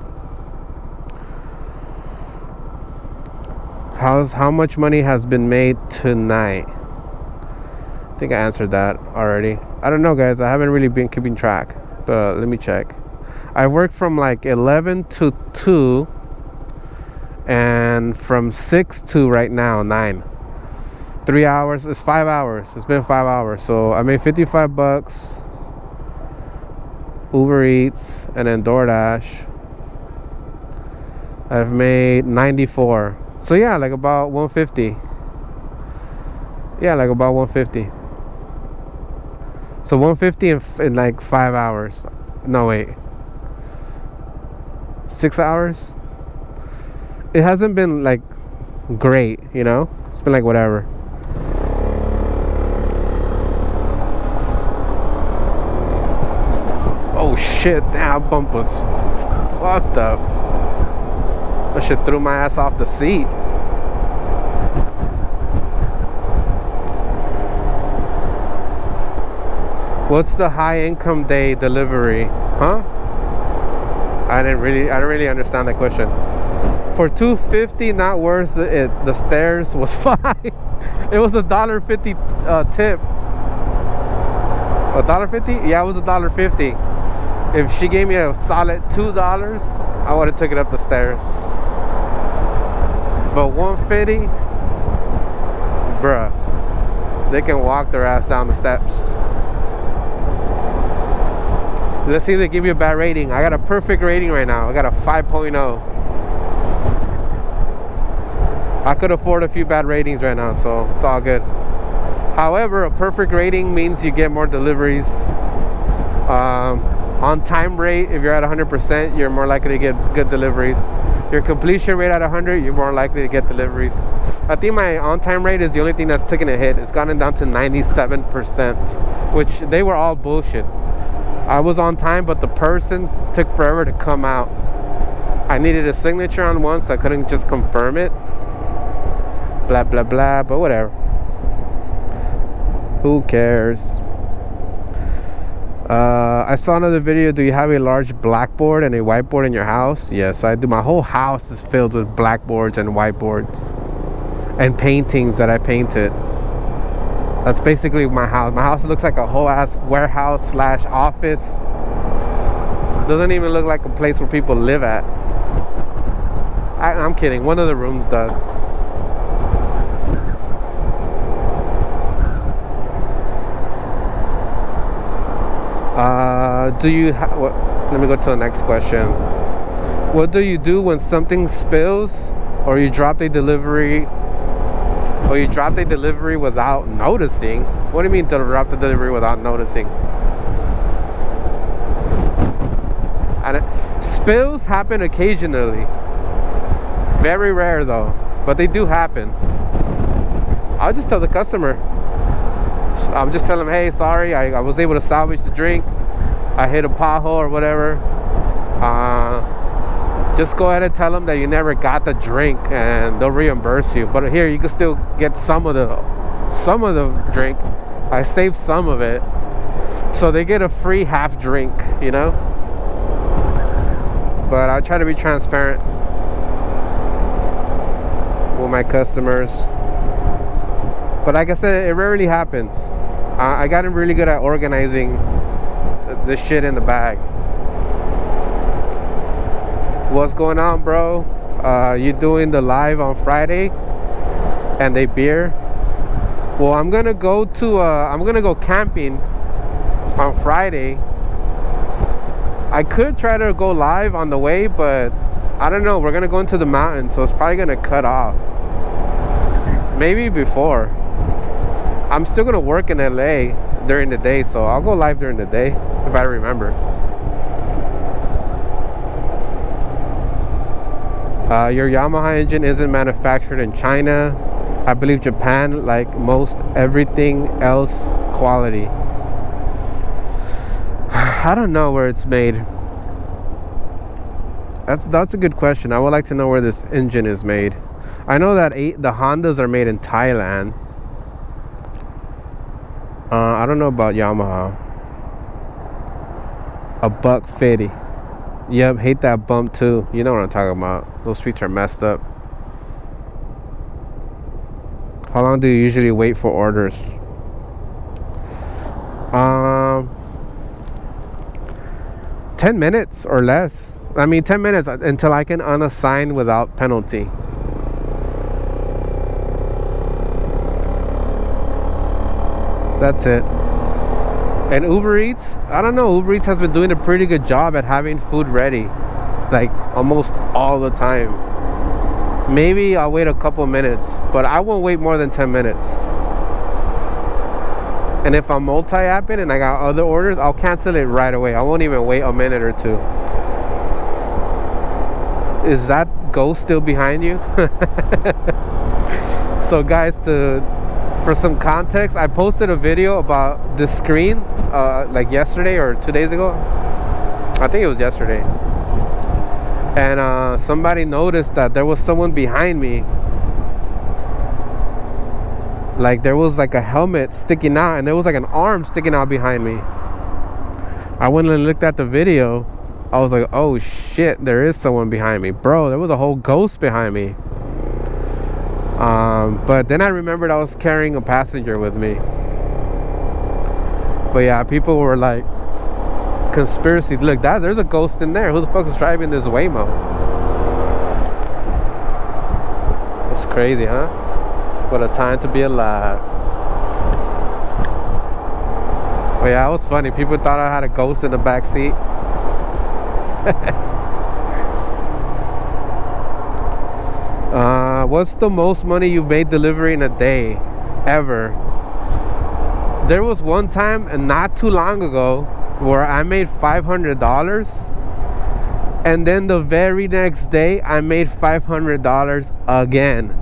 How much money has been made tonight? I think I answered that already. I don't know, guys. I haven't really been keeping track, but let me check. I work from like 11 to 2, and from 6 to right now 9. 3 hours. It's 5 hours. It's been 5 hours. So I made $55. Uber Eats and then DoorDash. I've made 94. So yeah, like about 150. Yeah, like about 150. So 150 in like 5 hours. No, wait. 6 hours? It hasn't been like great, you know? It's been like whatever. Oh shit, that bump was fucked up. I should threw my ass off the seat. What's the high income day delivery? Huh? I don't really understand that question. For $2.50, not worth it. The stairs was fine. It was $1.50 tip. $1.50? Yeah, it was $1.50. If she gave me a solid $2, I would have took it up the stairs. But $1.50, bruh, they can walk their ass down the steps. Let's see if they give you a bad rating. I got a perfect rating right now. I got a 5.0. I could afford a few bad ratings right now, so it's all good. However, a perfect rating means you get more deliveries. On time rate, if you're at 100%, you're more likely to get good deliveries. Your completion rate at 100, you're more likely to get deliveries. I think my on-time rate is the only thing that's taken a hit. It's gotten down to 97%, which they were all bullshit. I was on time, but the person took forever to come out. I needed a signature on one, so I couldn't just confirm it. Blah, blah, blah, but whatever. Who cares? I saw another video. Do you have a large blackboard and a whiteboard in your house? Yes, I do. My whole house is filled with blackboards and whiteboards and paintings that I painted. That's basically my house. My house looks like a whole ass warehouse / office. Doesn't even look like a place where people live at. I'm kidding. One of the rooms does. Let me go to the next question. What do you do when something spills or you drop a delivery without noticing? What do you mean to drop the delivery without noticing? And spills happen occasionally. Very rare though, but they do happen. I'll just tell the customer. I'm just telling them, hey, sorry, I was able to salvage the drink. I hit a pothole or whatever. Just go ahead and tell them that you never got the drink, and they'll reimburse you. But here, you can still get some of the drink. I saved some of it, so they get a free half drink, you know. But I try to be transparent with my customers. But like I said, it rarely happens. I gotten really good at organizing the shit in the bag. What's going on, bro? You doing the live on Friday and they beer? Well, I'm gonna go camping on Friday. I could try to go live on the way, but I don't know. We're gonna go into the mountains, so it's probably gonna cut off. Maybe before. I'm still gonna work in LA during the day, so I'll go live during the day if I remember. Your Yamaha engine isn't manufactured in China. I believe Japan, like most everything else, quality. I don't know where it's made. That's a good question. I would like to know where this engine is made. I know that the Hondas are made in Thailand. I don't know about Yamaha. $150. Yep, hate that bump too. You know what I'm talking about. Those streets are messed up. How long do you usually wait for orders? 10 minutes or less. I mean 10 minutes until I can unassign without penalty. That's it. And Uber Eats, I don't know, Uber Eats has been doing a pretty good job at having food ready, like almost all the time. Maybe I'll wait a couple minutes, but I won't wait more than 10 minutes. And if I'm multi-apping and I got other orders, I'll cancel it right away. I won't even wait a minute or two. Is that ghost still behind you? So guys, for some context, I posted a video about this screen like yesterday or 2 days ago. I think it was yesterday. And somebody noticed that there was someone behind me. Like there was like a helmet sticking out, and there was like an arm sticking out behind me. I went and looked at the video. I was like, oh shit, there is someone behind me. Bro, there was a whole ghost behind me. But then I remembered I was carrying a passenger with me. But yeah, people were like, conspiracy, look, there's a ghost in there. Who the fuck is driving this Waymo? It's crazy, huh? What a time to be alive. Oh yeah, it was funny. People thought I had a ghost in the back seat. What's the most money you've made delivering a day ever? There was one time, and not too long ago, where I made $500, and then the very next day I made $500 again.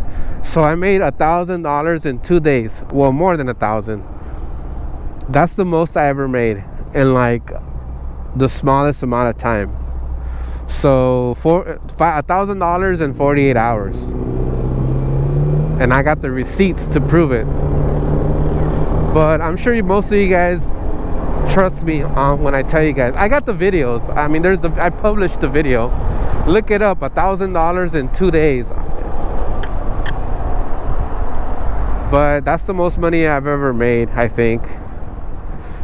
So I made $1,000 in 2 days. Well, more than 1,000. That's the most I ever made in like the smallest amount of time. So for $1,000 in 48 hours, and I got the receipts to prove it. But I'm sure most of you guys trust me when I tell you guys. I got the videos. I mean, I published the video. Look it up. $1,000 in 2 days. But that's the most money I've ever made, I think.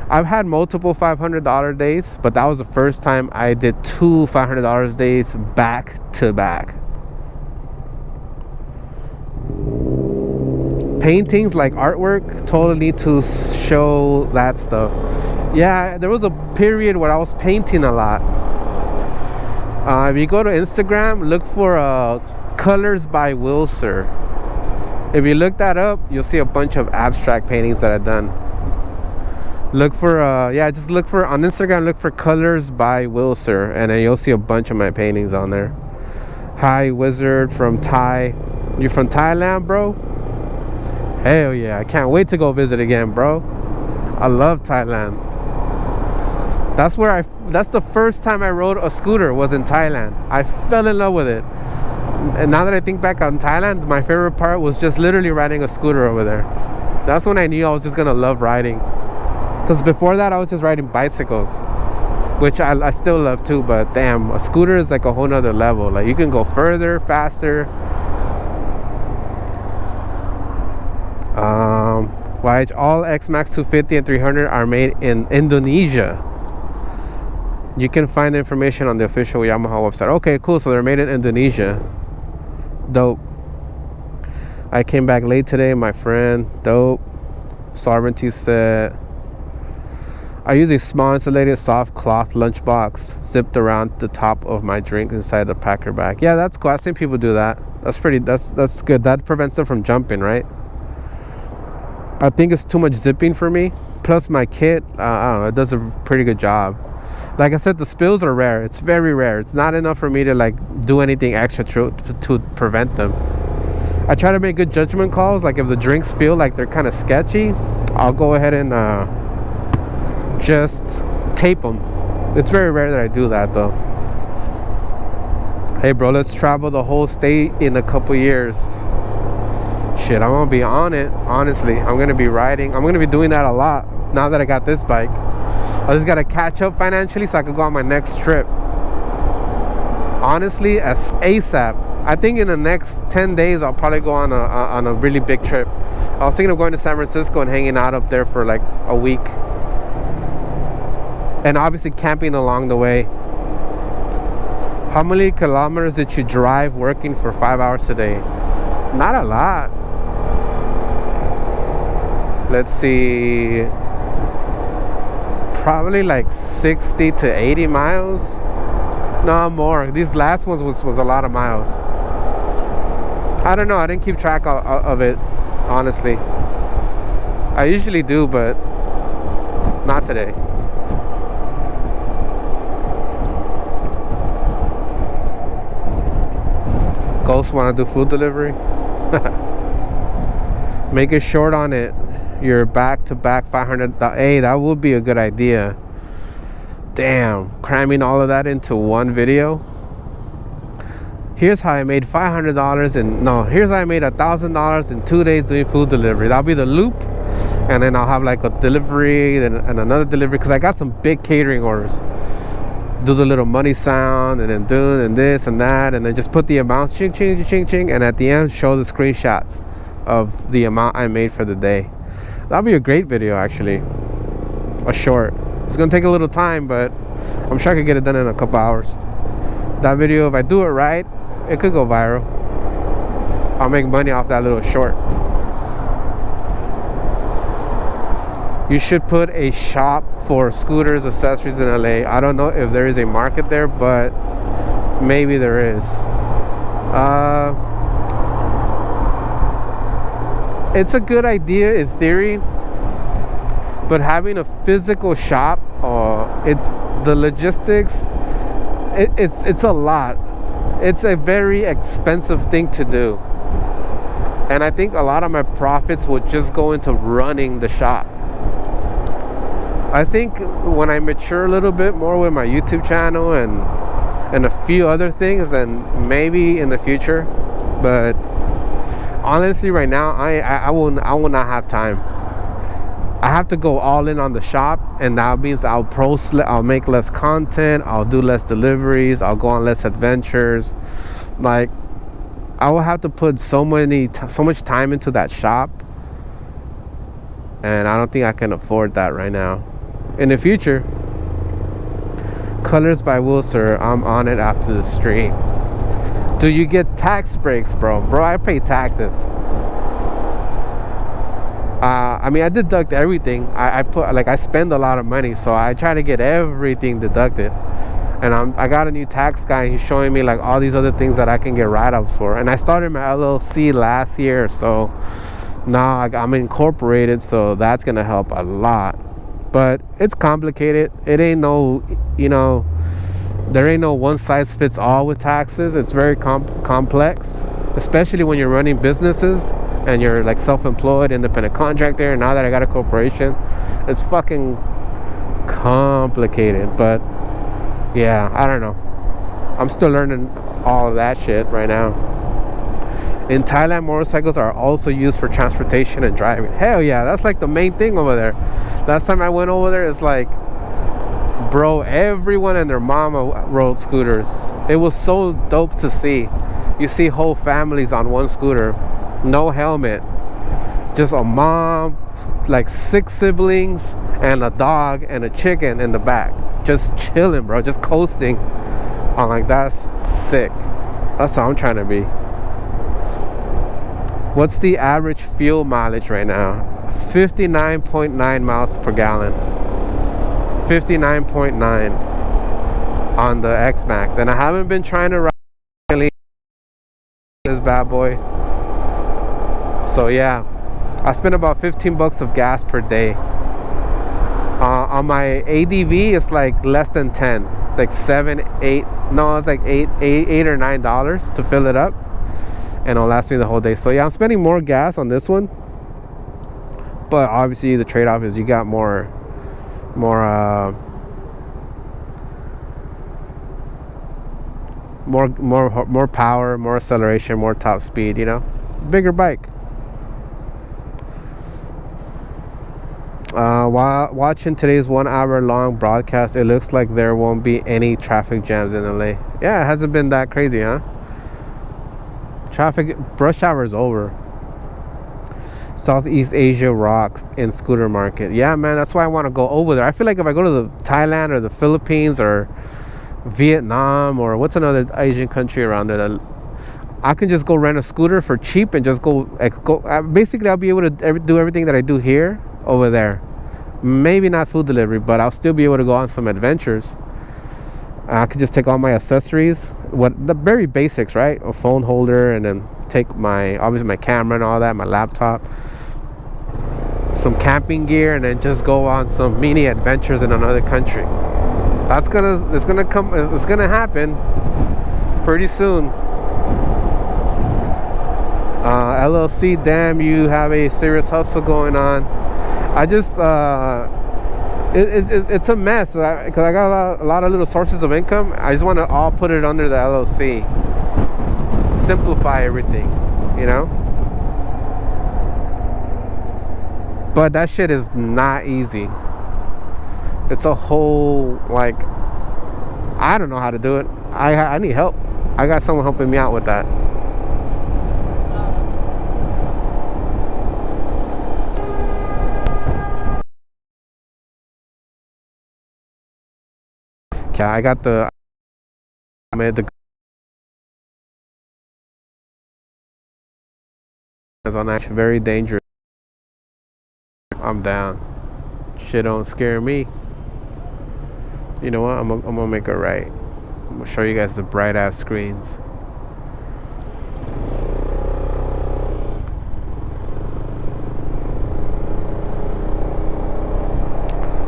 I've had multiple $500 days, but that was the first time I did 2 $500 days back to back. Paintings like artwork, totally need to show that stuff. Yeah, there was a period where I was painting a lot. If you go to Instagram, look for Colors by Wilser. If you look that up, you'll see a bunch of abstract paintings that I've done. Look for just look for on Instagram, look for Colors by Wilser, and then you'll see a bunch of my paintings on there. Hi Wizard from Thai. You from Thailand, bro? Hell yeah, I can't wait to go visit again, bro. I love Thailand. That's the first time I rode a scooter, was in Thailand. I fell in love with it. And now that I think back on Thailand, my favorite part was just literally riding a scooter over there. That's when I knew I was just gonna love riding. Because before that, I was just riding bicycles, which I still love too, but damn, a scooter is like a whole nother level. Like, you can go further, faster. Why all Xmax 250 and 300 are made in Indonesia. You can find the information on the official Yamaha website. Okay, cool. So they're made in Indonesia. Dope. I came back late today, my friend. Dope. Sovereignty set. I use a small insulated soft cloth lunchbox zipped around the top of my drink inside the packer bag. Yeah, that's cool. I've seen people do that. That's good. That prevents them from jumping, right? I think it's too much zipping for me. Plus my kit, I don't know, it does a pretty good job. Like I said, the spills are rare. It's very rare. It's not enough for me to like do anything extra to prevent them. I try to make good judgment calls. Like if the drinks feel like they're kind of sketchy, I'll go ahead and just tape them. It's very rare that I do that though. Hey bro, let's travel the whole state in a couple years. Shit, I'm gonna be on it. Honestly, I'm gonna be riding. I'm gonna be doing that a lot now that I got this bike. I just gotta catch up financially so I could go on my next trip. Honestly, as ASAP. I think in the next 10 days I'll probably go on a really big trip. I was thinking of going to San Francisco and hanging out up there for like a week, and obviously camping along the way. How many kilometers did you drive working for 5 hours today? Not a lot. Let's see, probably like 60 to 80 miles. No, more. These last ones was a lot of miles. I don't know, I didn't keep track of it, honestly. I usually do, but not today. Ghost want to do food delivery? Make it short on it. You're back to back 500. Hey, that would be a good idea. Damn, cramming all of that into one video. Here's how I made $500 and no, here's how I made $1,000 in 2 days doing food delivery. That'll be the loop, and then I'll have like a delivery and another delivery, because I got some big catering orders. Do the little money sound, and then do and this and that, and then just put the amounts, ching ching ching ching, and at the end show the screenshots of the amount I made for the day. That'll be a great video, actually. A short. It's gonna take a little time, but I'm sure I could get it done in a couple hours. That video, if I do it right, it could go viral. I'll make money off that little short. You should put a shop for scooters, accessories in LA. I don't know if there is a market there, but maybe there is. It's a good idea in theory, but having a physical shop, it's the logistics. It's a lot. It's a very expensive thing to do, and I think a lot of my profits would just go into running the shop. I think when I mature a little bit more with my YouTube channel and a few other things, then maybe in the future. But honestly, right now, I will not have time. I have to go all in on the shop, and that means I'll make less content, I'll do less deliveries, I'll go on less adventures. Like, I will have to put so much time into that shop, and I don't think I can afford that right now. In the future, Colors by Will, sir. I'm on it after the stream. Do you get tax breaks, bro? I pay taxes. I mean, I deduct everything. I spend a lot of money, so I try to get everything deducted. And I got a new tax guy. He's showing me like all these other things that I can get write-ups for. And I started my LLC last year, so now I'm incorporated, so that's gonna help a lot. But it's complicated. It ain't no, there ain't no one size fits all with taxes. It's very complex, especially when you're running businesses and you're like self-employed, independent contractor. Now that I got a corporation, it's fucking complicated. But yeah, I don't know. I'm still learning all of that shit right now. In Thailand, motorcycles are also used for transportation and driving. Hell yeah, that's like the main thing over there. Last time I went over there, it's like, bro, everyone and their mama rode scooters. It was so dope to see. You see whole families on one scooter, no helmet, just a mom, like 6 siblings, and a dog and a chicken in the back, just chilling, bro, just coasting. I'm like, that's sick. That's how I'm trying to be. What's the average fuel mileage right now? 59.9 miles per gallon. 59.9 on the Xmax. And I haven't been trying to ride this bad boy. So yeah, I spend about $15 of gas per day. On my ADV, it's like less than 10. It's like it's like $8 or $9 to fill it up, and it'll last me the whole day. So yeah, I'm spending more gas on this one, but obviously the trade-off is you got more power, more acceleration, more top speed, bigger bike. While watching today's 1 hour long broadcast, it looks like there won't be any traffic jams in LA. Yeah, it hasn't been that crazy, huh? Rush hour is over. Southeast Asia rocks in scooter market. Yeah, man, that's why I want to go over there. I feel like if I go to Thailand or the Philippines or Vietnam or what's another Asian country around there, that I can just go rent a scooter for cheap and just go. Basically, I'll be able to do everything that I do here over there. Maybe not food delivery, but I'll still be able to go on some adventures. I could just take all my accessories, the very basics, right? A phone holder, and then take obviously my camera and all that, my laptop, some camping gear, and then just go on some mini adventures in another country. It's gonna happen pretty soon. LLC, damn, you have a serious hustle going on. I just it's a mess because I got a lot of little sources of income. I just want to all put it under the LLC, simplify everything, but that shit is not easy. It's a whole, like, I don't know how to do it. I need help. I got someone helping me out with that. Okay, I made the is on actually very dangerous. I'm down. Shit don't scare me. You know what? I'm gonna make it right. I'm gonna show you guys the bright ass screens.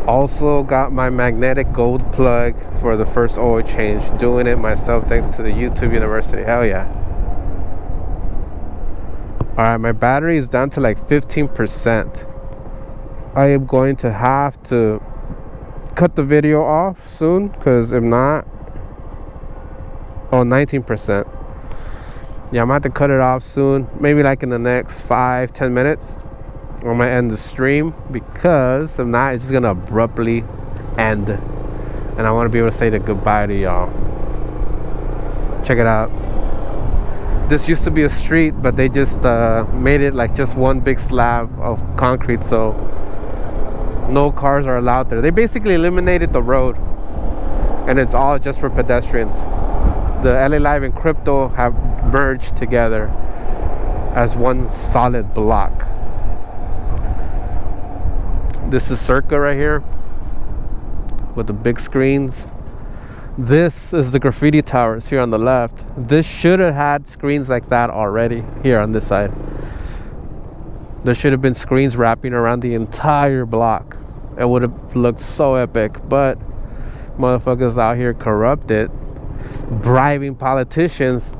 Also got my magnetic gold plug for the first oil change. Doing it myself thanks to the YouTube University. Hell yeah. Alright, my battery is down to like 15%. I am going to have to cut the video off soon, because if not, 19%. Yeah, I'm gonna have to cut it off soon, maybe like in the next 5-10 minutes. I'm gonna end the stream, because if not, it's just gonna abruptly end, and I want to be able to say the goodbye to y'all. Check it out. This used to be a street, but they just made it like just one big slab of concrete, so no cars are allowed there. They basically eliminated the road, and it's all just for pedestrians. The LA Live and Crypto have merged together as one solid block. This is Circa right here with the big screens. This is the graffiti towers here on the left. This should have had screens like that already here on this side. There should have been screens wrapping around the entire block. It would have looked so epic, but motherfuckers out here corrupted, bribing politicians.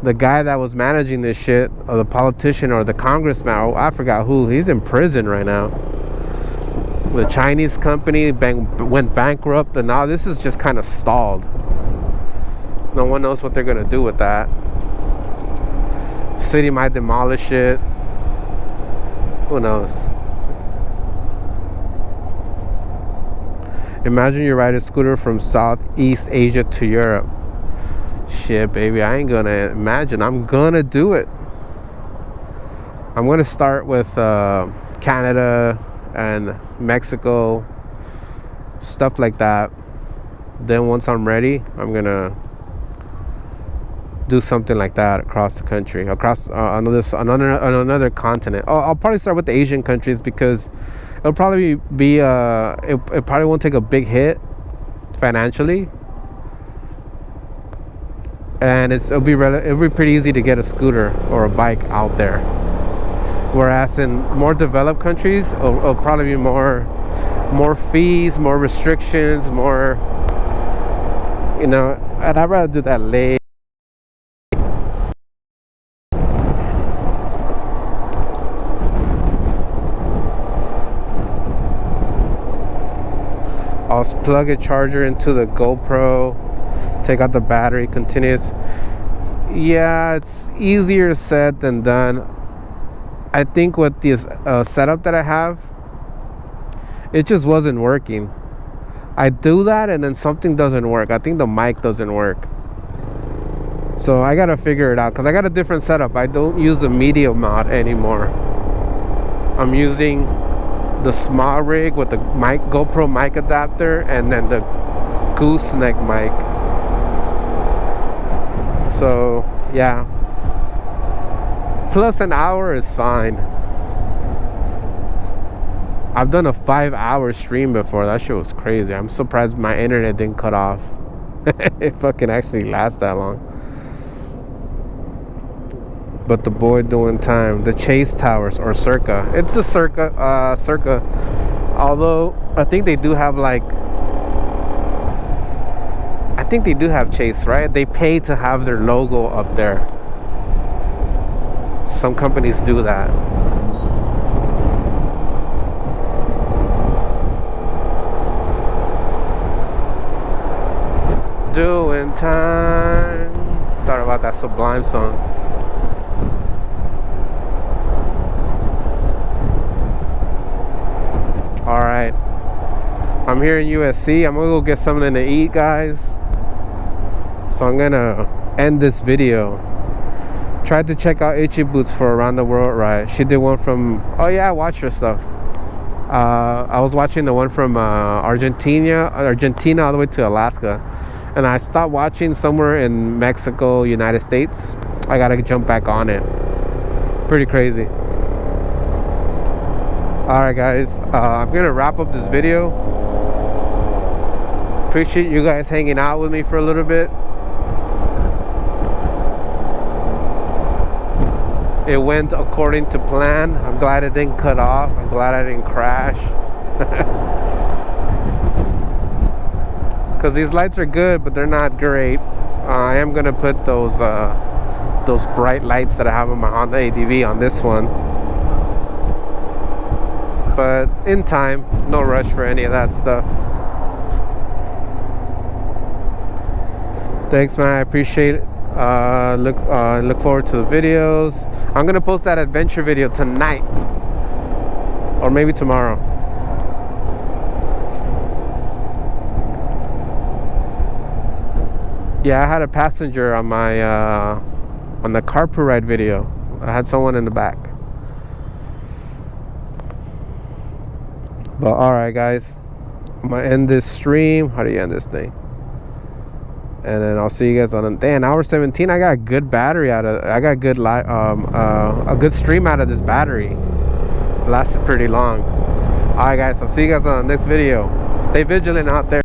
The guy that was managing this shit, or the politician or the congressman, or I forgot who, he's in prison right now. The Chinese company went bankrupt, and now this is just kind of stalled. No one knows what they're gonna do with that. City might demolish it. Who knows? Imagine you ride a scooter from Southeast Asia to Europe. Shit, baby, I ain't gonna imagine. I'm gonna do it. I'm gonna start with Canada and Mexico, stuff like that. Then once I'm ready, I'm gonna do something like that across the country, across another continent. I'll probably start with the Asian countries, because it'll probably be it probably won't take a big hit financially, and it'll be pretty easy to get a scooter or a bike out there. Whereas in more developed countries, it'll probably be more fees, more restrictions, more, you know, and I'd rather do that late. I'll plug a charger into the GoPro, take out the battery, continuous. Yeah, it's easier said than done. I think with this setup that I have, it just wasn't working. I do that and then something doesn't work. I think the mic doesn't work. So I gotta figure it out, because I got a different setup. I don't use the media mod anymore. I'm using the small rig with the mic, GoPro mic adapter, and then the gooseneck mic. So yeah, plus an hour is fine. I've done a 5-hour stream before. That shit was crazy. I'm surprised my internet didn't cut off. It fucking actually lasts that long. But the boy doing time. The Chase Towers, or Circa. It's a Circa. Although I think they do have like, I think they do have Chase, right? They pay to have their logo up there. Some companies do that. Doing time. Thought about that Sublime song. Alright, I'm here in USC. I'm gonna go get something to eat, guys. So I'm gonna end this video. Tried to check out Itchy Boots for Around the World Ride. She did one from, oh yeah, I watch her stuff. I was watching the one from Argentina all the way to Alaska, and I stopped watching somewhere in Mexico, United States. I gotta jump back on it. Pretty crazy. Alright guys, I'm gonna wrap up this video. Appreciate you guys hanging out with me for a little bit. It went according to plan. I'm glad it didn't cut off. I'm glad I didn't crash. Because these lights are good, but they're not great. I am gonna put those bright lights that I have on my Honda ADV on this one. But in time, no rush for any of that stuff. Thanks, man. I appreciate it. Look forward to the videos. I'm gonna post that adventure video tonight, or maybe tomorrow. Yeah, I had a passenger on my on the Carpuride video. I had someone in the back. But alright guys, I'm gonna end this stream. How do you end this thing? And then I'll see you guys on an hour 17. I got good battery out of. I got good a good stream out of this battery. It lasted pretty long. Alright guys, I'll see you guys on the next video. Stay vigilant out there.